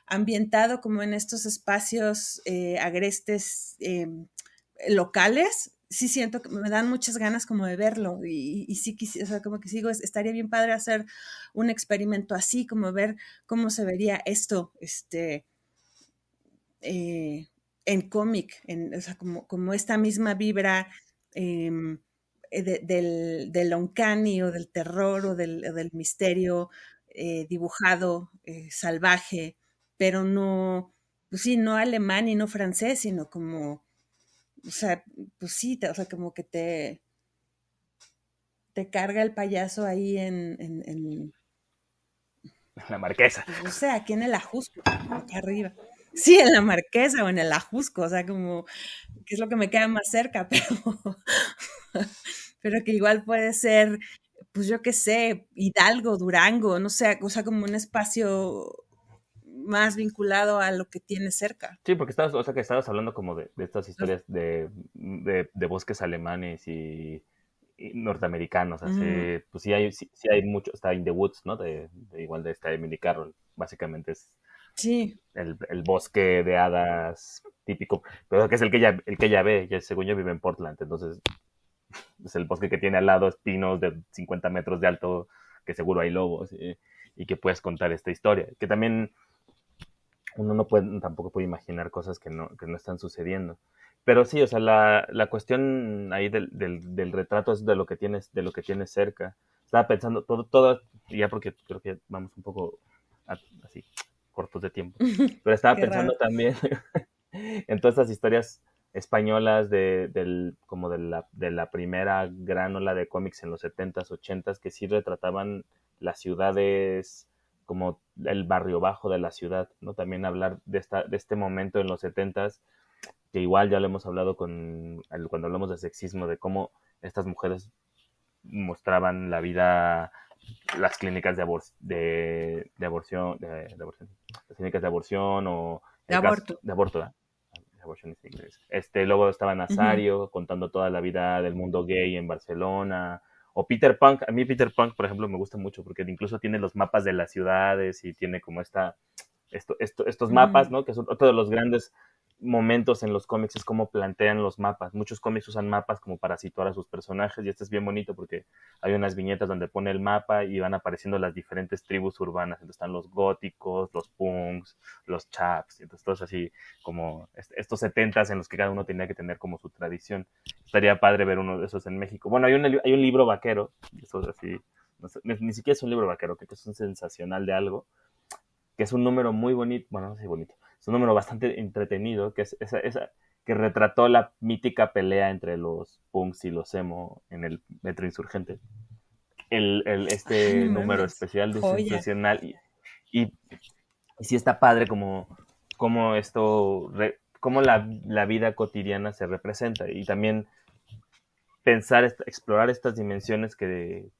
ambientado como en estos espacios agrestes locales, sí siento que me dan muchas ganas como de verlo y sí, o sea, como que estaría bien padre hacer un experimento así, como ver cómo se vería esto, en cómic, o sea, como esta misma vibra del uncanny o del terror o del misterio dibujado, salvaje, pero no, pues sí, no alemán y no francés, sino como, o sea, pues sí, o sea, como que te carga el payaso ahí La Marquesa. pues no sé, aquí en el Ajusco, acá arriba. Sí, en la Marquesa o en el Ajusco, o sea, como, que es lo que me queda más cerca, pero que igual puede ser, pues yo qué sé, Hidalgo, Durango, no sé, o sea, como un espacio más vinculado a lo que tiene cerca. Sí, porque o sea, que estabas hablando como de estas historias de bosques alemanes y norteamericanos. Ujú. Así, pues sí hay mucho, está In the Woods, ¿no? Igual de esta Emily Carroll. Básicamente es Sí. el bosque de hadas típico, pero que es el que ella ve, ya según yo vive en Portland, entonces es el bosque que tiene al lado espinos de 50 metros de alto, que seguro hay lobos, y que puedes contar esta historia, que también uno no puede, tampoco puede imaginar cosas que no están sucediendo. Pero sí, o sea, la cuestión ahí del retrato es de lo que tienes cerca. Estaba pensando, todo, ya porque creo que vamos un poco así, cortos de tiempo, pero estaba Qué pensando raro. también en todas estas historias españolas como de la primera gran ola de cómics en los 70s, 80s, que sí retrataban las ciudades como el barrio bajo de la ciudad, ¿no? También hablar de este momento en los 70s, que igual ya lo hemos hablado cuando hablamos de sexismo, de cómo estas mujeres mostraban la vida, las clínicas de aborción, las clínicas de aborción o De el caso aborto. de aborto, ¿verdad? Abortion is inglés. Luego estaba Ujú. Nazario contando toda la vida del mundo gay en Barcelona. O Peter Punk. A mí Peter Punk, por ejemplo, me gusta mucho porque incluso tiene los mapas de las ciudades y tiene como estos mapas, Ujú. ¿no? Que son otro de los grandes momentos en los cómics, es cómo plantean los mapas. Muchos cómics usan mapas como para situar a sus personajes y esto es bien bonito porque hay unas viñetas donde pone el mapa y van apareciendo las diferentes tribus urbanas. Entonces están los góticos, los punks, los chaps, entonces todos así como estos 70s en los que cada uno tenía que tener como su tradición. Estaría padre ver uno de esos en México. Bueno, hay un libro vaquero, eso es así, no sé, ni siquiera es un libro vaquero, creo que es un sensacional de algo, que es un número muy bonito, bueno, no sé si bonito, es un número bastante entretenido, que es esa que retrató la mítica pelea entre los punks y los emo en el Metro Insurgente. Ay, no Este número mames. especial de Joya. sensacional y sí está padre como cómo la vida cotidiana se representa y también pensar, explorar estas dimensiones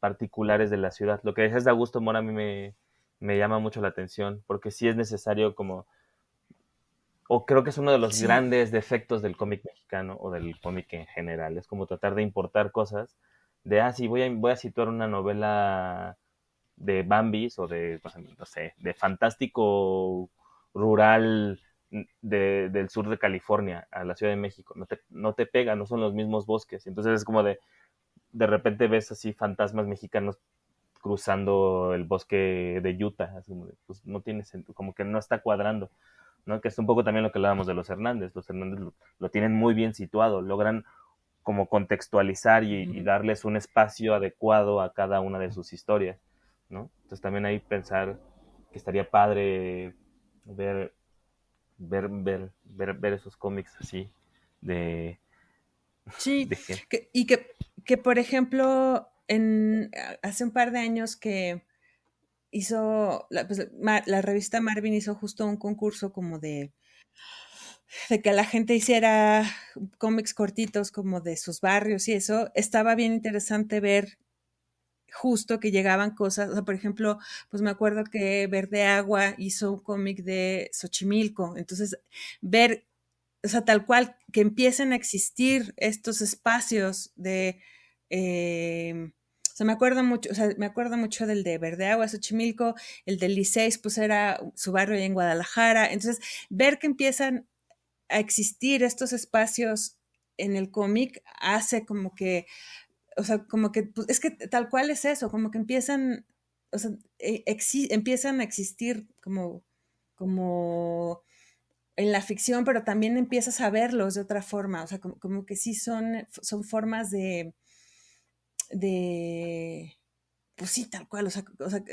particulares de la ciudad. Lo que decías de Augusto Mora a mí me llama mucho la atención, porque sí es necesario o creo que es uno de los Sí. grandes defectos del cómic mexicano o del cómic en general, es como tratar de importar cosas sí, voy a situar una novela de Bambis o no sé, de fantástico rural del sur de California a la Ciudad de México. No te pega, no son los mismos bosques. Entonces es como de repente ves así fantasmas mexicanos cruzando el bosque de Utah, así como pues no tiene sentido, como que no está cuadrando, ¿no? Que es un poco también lo que hablábamos de los Hernández. Los Hernández lo tienen muy bien situado, logran como contextualizar y Ujú. darles un espacio adecuado a cada una de sus historias, ¿no? Entonces también ahí pensar que estaría padre ver, ver esos cómics así de, Sí, de gente. y que, por ejemplo, hace un par de años que hizo, pues, la revista Marvin hizo justo un concurso como de que la gente hiciera cómics cortitos como de sus barrios y eso, estaba bien interesante ver justo que llegaban cosas, o sea, por ejemplo, pues me acuerdo que Verde Agua hizo un cómic de Xochimilco, entonces ver, o sea, tal cual, que empiecen a existir estos espacios o sea, me acuerdo mucho del de Verde Agua, Xochimilco, el del Liceis, pues era su barrio allá en Guadalajara, entonces ver que empiezan a existir estos espacios en el cómic hace como que, o sea, como que, pues, es que tal cual es eso, como que empiezan, o sea, empiezan a existir como en la ficción, pero también empiezas a verlos de otra forma, o sea, como que sí son formas de, pues sí, tal cual, o sea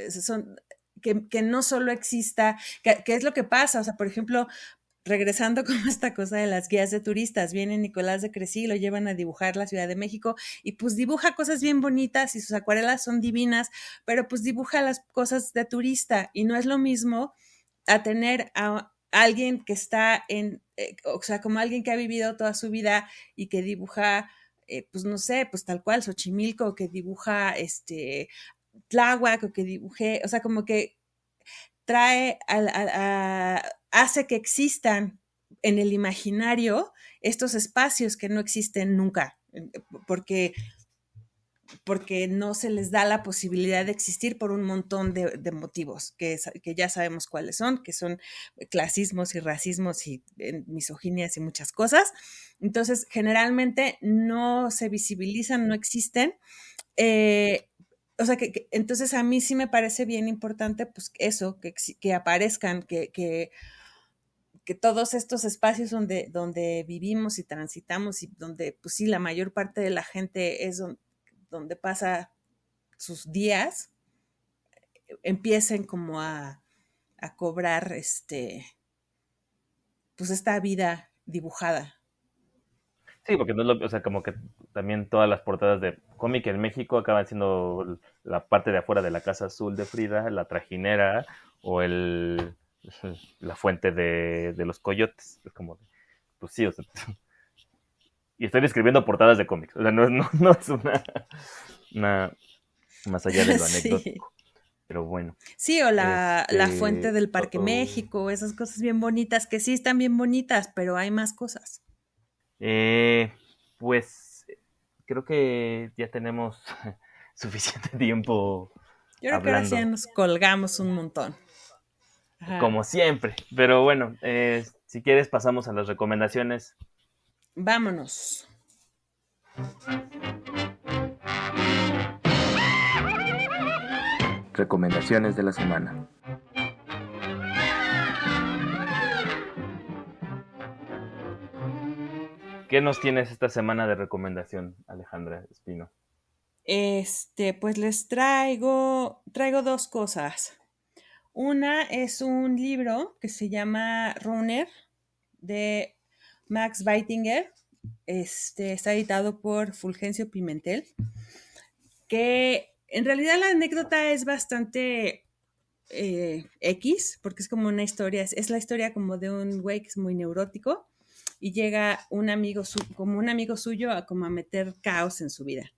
son, que no solo exista, que es lo que pasa, o sea, por ejemplo, regresando con esta cosa de las guías de turistas, viene Nicolás de Crecy, lo llevan a dibujar la Ciudad de México y pues dibuja cosas bien bonitas y sus acuarelas son divinas, pero pues dibuja las cosas de turista y no es lo mismo a tener a alguien que está o sea, como alguien que ha vivido toda su vida y que dibuja, pues no sé, pues tal cual, Xochimilco, o que dibuja Tláhuac, o que dibuje, o sea, como que trae, hace que existan en el imaginario estos espacios que no existen nunca, porque no se les da la posibilidad de existir por un montón de motivos que ya sabemos cuáles son, que son clasismos y racismos y misoginias y muchas cosas. Entonces, generalmente no se visibilizan, no existen. O sea, entonces a mí sí me parece bien importante, pues eso, que aparezcan, que todos estos espacios donde vivimos y transitamos y donde, pues sí, la mayor parte de la gente es donde pasa sus días, empiecen como a cobrar pues esta vida dibujada. Sí, porque no es lo, o sea, como que también todas las portadas de cómic en México acaban siendo la parte de afuera de la Casa Azul de Frida, la trajinera o la fuente de los coyotes. Es como, pues sí, o sea, y estoy describiendo portadas de cómics, o sea, no es una más allá de lo Sí. anecdótico, pero bueno. Sí, o la fuente del Parque México, esas cosas bien bonitas, que sí están bien bonitas, pero hay más cosas. Pues creo que ya tenemos suficiente tiempo Yo creo que ahora sí hablando, ya nos colgamos un montón. Ajá. como siempre. Pero bueno, si quieres pasamos a las recomendaciones. Vámonos. Recomendaciones de la semana. ¿Qué nos tienes esta semana de recomendación, Alejandra Espino? Pues les traigo dos cosas. Una es un libro que se llama Runner de Max Weitinger. Está editado por Fulgencio Pimentel, que en realidad la anécdota es bastante X, porque es como una historia, es la historia como de un güey que es muy neurótico y llega como un amigo suyo a como a meter caos en su vida.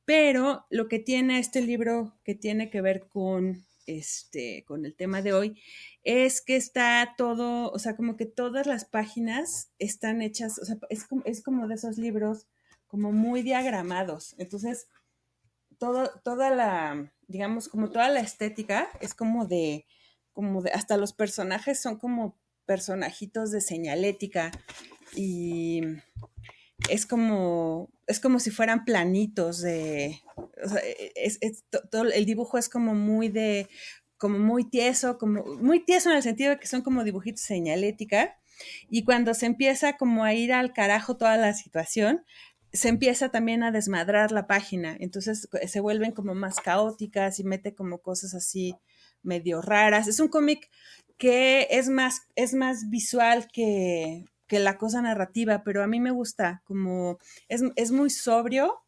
Pero lo que tiene este libro que tiene que ver con el tema de hoy, es que está todo, o sea, como que todas las páginas están hechas, o sea, es como de esos libros como muy diagramados. Entonces, toda la, digamos, como toda la estética es como de, hasta los personajes son como personajitos de señalética y es como si fueran planitos o sea, todo el dibujo es como muy tieso en el sentido de que son como dibujitos señalética, y cuando se empieza como a ir al carajo toda la situación, se empieza también a desmadrar la página, entonces se vuelven como más caóticas y mete como cosas así medio raras. Es un cómic que es más visual que la cosa narrativa, pero a mí me gusta, como es muy sobrio,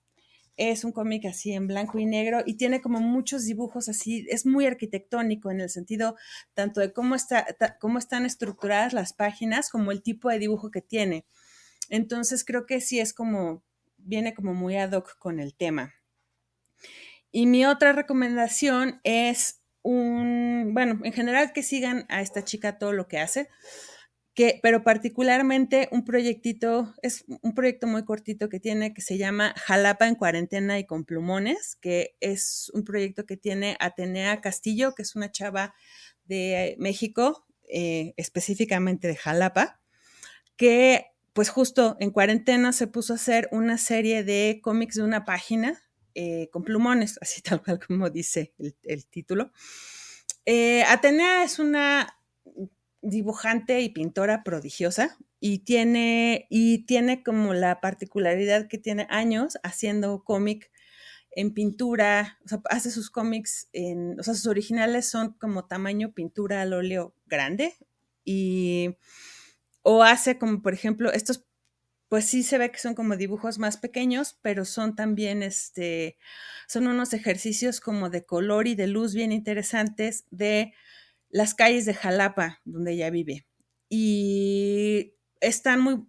es un cómic así en blanco y negro y tiene como muchos dibujos así, es muy arquitectónico en el sentido tanto de cómo están estructuradas las páginas como el tipo de dibujo que tiene. Entonces creo que sí viene como muy ad hoc con el tema. Y mi otra recomendación es bueno, en general que sigan a esta chica todo lo que hace, pero particularmente es un proyecto muy cortito que tiene, que se llama Jalapa en cuarentena y con plumones, que es un proyecto que tiene Atenea Castillo, que es una chava de México, específicamente de Jalapa, que pues justo en cuarentena se puso a hacer una serie de cómics de una página con plumones, así tal cual como dice el título. Atenea es una dibujante y pintora prodigiosa y tiene como la particularidad que tiene años haciendo cómic en pintura, o sea, hace sus cómics o sea, sus originales son como tamaño pintura al óleo grande y o hace como, por ejemplo, estos, pues sí se ve que son como dibujos más pequeños, pero son también, son unos ejercicios como de color y de luz bien interesantes de las calles de Jalapa, donde ella vive. Y están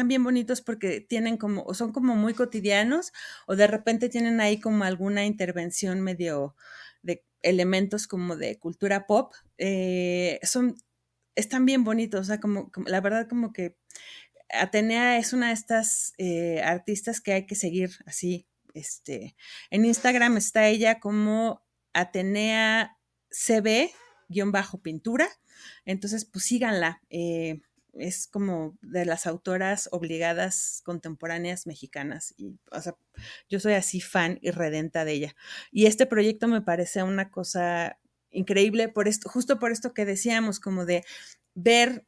bien bonitos porque tienen como, o son como muy cotidianos, o de repente tienen ahí como alguna intervención medio de elementos como de cultura pop. Están bien bonitos, o sea, la verdad como que Atenea es una de estas artistas que hay que seguir así. En Instagram está ella como Atenea CB-pintura. Entonces, pues síganla. Es como de las autoras obligadas contemporáneas mexicanas. Y, o sea, yo soy así fan y redenta de ella. Y este proyecto me parece una cosa increíble por esto, justo por esto que decíamos, como de ver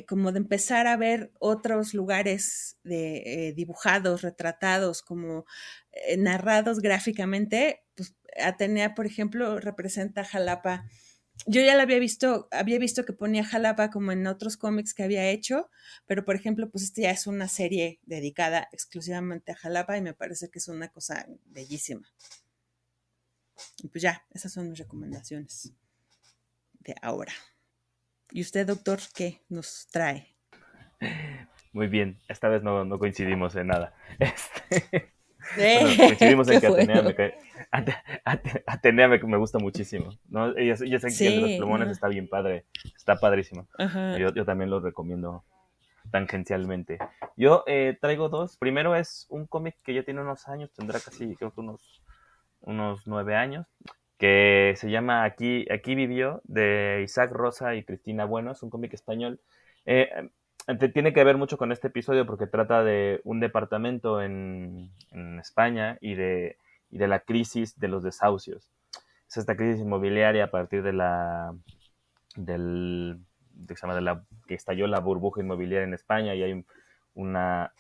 como de empezar a ver otros lugares dibujados, retratados, como narrados gráficamente. Pues Atenea, por ejemplo, representa Jalapa. Yo ya la había visto que ponía Jalapa como en otros cómics que había hecho, pero por ejemplo, pues ya es una serie dedicada exclusivamente a Jalapa y me parece que es una cosa bellísima. Y pues ya, esas son mis recomendaciones de ahora. ¿Y usted, doctor, qué nos trae? Muy bien, esta vez no coincidimos en nada. Bueno, coincidimos en que Bueno. Atenea me gusta muchísimo, ¿no? Ella sé que el de los Sí, plumones no. está bien padre, está padrísimo. Ajá. Yo también lo recomiendo tangencialmente. Yo traigo dos. Primero es un cómic que ya tiene unos años, tendrá casi, creo que unos 9 años, que se llama Aquí vivió, de Isaac Rosa y Cristina Bueno. Es un cómic español. Eh, Tiene que ver mucho con este episodio porque trata de un departamento en España y de la crisis de los desahucios. Es esta crisis inmobiliaria a partir del, de, se llama, de la que estalló la burbuja inmobiliaria en España y hay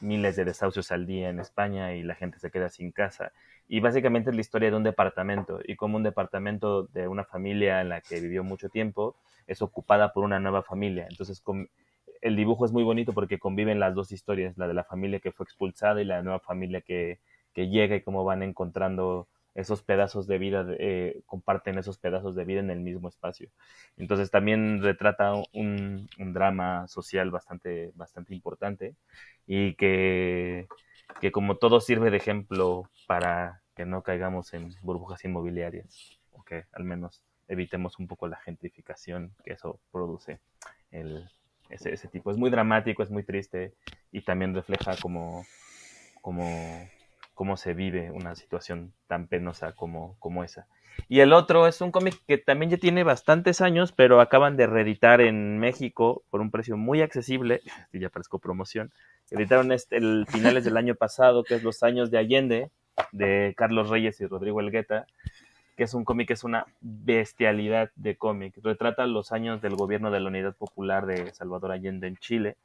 miles de desahucios al día en España y la gente se queda sin casa. Y básicamente es la historia de un departamento y cómo un departamento de una familia en la que vivió mucho tiempo es ocupada por una nueva familia. Entonces el dibujo es muy bonito porque conviven las dos historias, la de la familia que fue expulsada y la nueva familia que llega y cómo van encontrando esos pedazos de vida, comparten esos pedazos de vida en el mismo espacio. Entonces también retrata un drama social bastante importante y que como todo sirve de ejemplo para que no caigamos en burbujas inmobiliarias o que al menos evitemos un poco la gentrificación que eso produce. Ese tipo es muy dramático, es muy triste y también refleja cómo se vive una situación tan penosa como esa. Y el otro es un cómic que también ya tiene bastantes años, pero acaban de reeditar en México por un precio muy accesible, y ya parezco promoción. Editaron el finales del año pasado, que es Los años de Allende, de Carlos Reyes y Rodrigo Elgueta, que es un cómic, es una bestialidad de cómic. Retrata los años del gobierno de la Unidad Popular de Salvador Allende en Chile.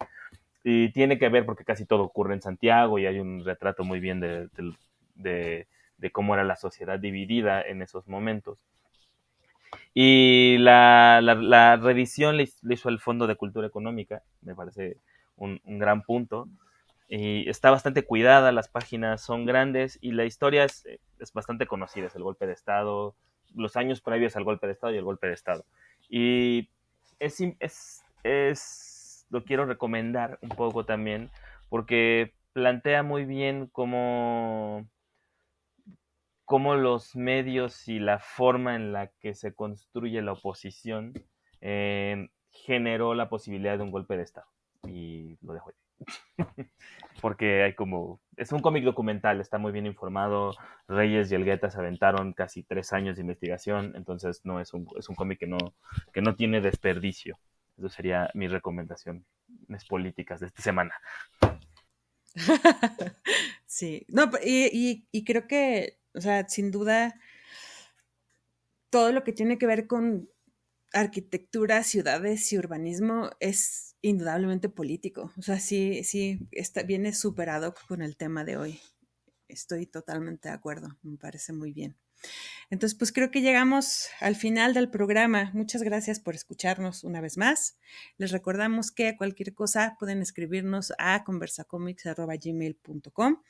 Y tiene que ver porque casi todo ocurre en Santiago y hay un retrato muy bien de cómo era la sociedad dividida en esos momentos. Y la reedición le hizo el Fondo de Cultura Económica, me parece un gran punto. Y está bastante cuidada, las páginas son grandes y la historia es bastante conocida, es el golpe de Estado, los años previos al golpe de Estado y el golpe de Estado. Y lo quiero recomendar un poco también porque plantea muy bien cómo los medios y la forma en la que se construye la oposición generó la posibilidad de un golpe de Estado. Y lo dejo ahí. Porque es un cómic documental, está muy bien informado. Reyes y Elgueta se aventaron casi 3 años de investigación, entonces no es un cómic que no tiene desperdicio. Eso sería mi recomendación políticas de esta semana. Sí, no, y creo que, o sea, sin duda, todo lo que tiene que ver con arquitectura, ciudades y urbanismo es indudablemente político. O sea, sí, viene súper ad hoc con el tema de hoy. Estoy totalmente de acuerdo, me parece muy bien. Entonces, pues creo que llegamos al final del programa. Muchas gracias por escucharnos una vez más. Les recordamos que cualquier cosa pueden escribirnos a conversacomics@gmail.com.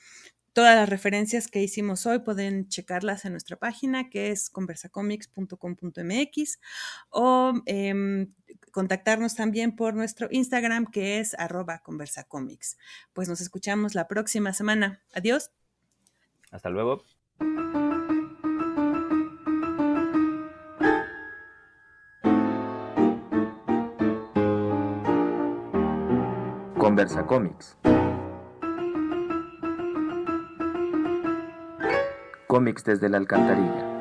Todas las referencias que hicimos hoy pueden checarlas en nuestra página, que es conversacomics.com.mx, o contactarnos también por nuestro Instagram, que es @conversacomics. Pues nos escuchamos la próxima semana. Adiós. Hasta luego. Conversa Comics. Cómics desde la alcantarilla.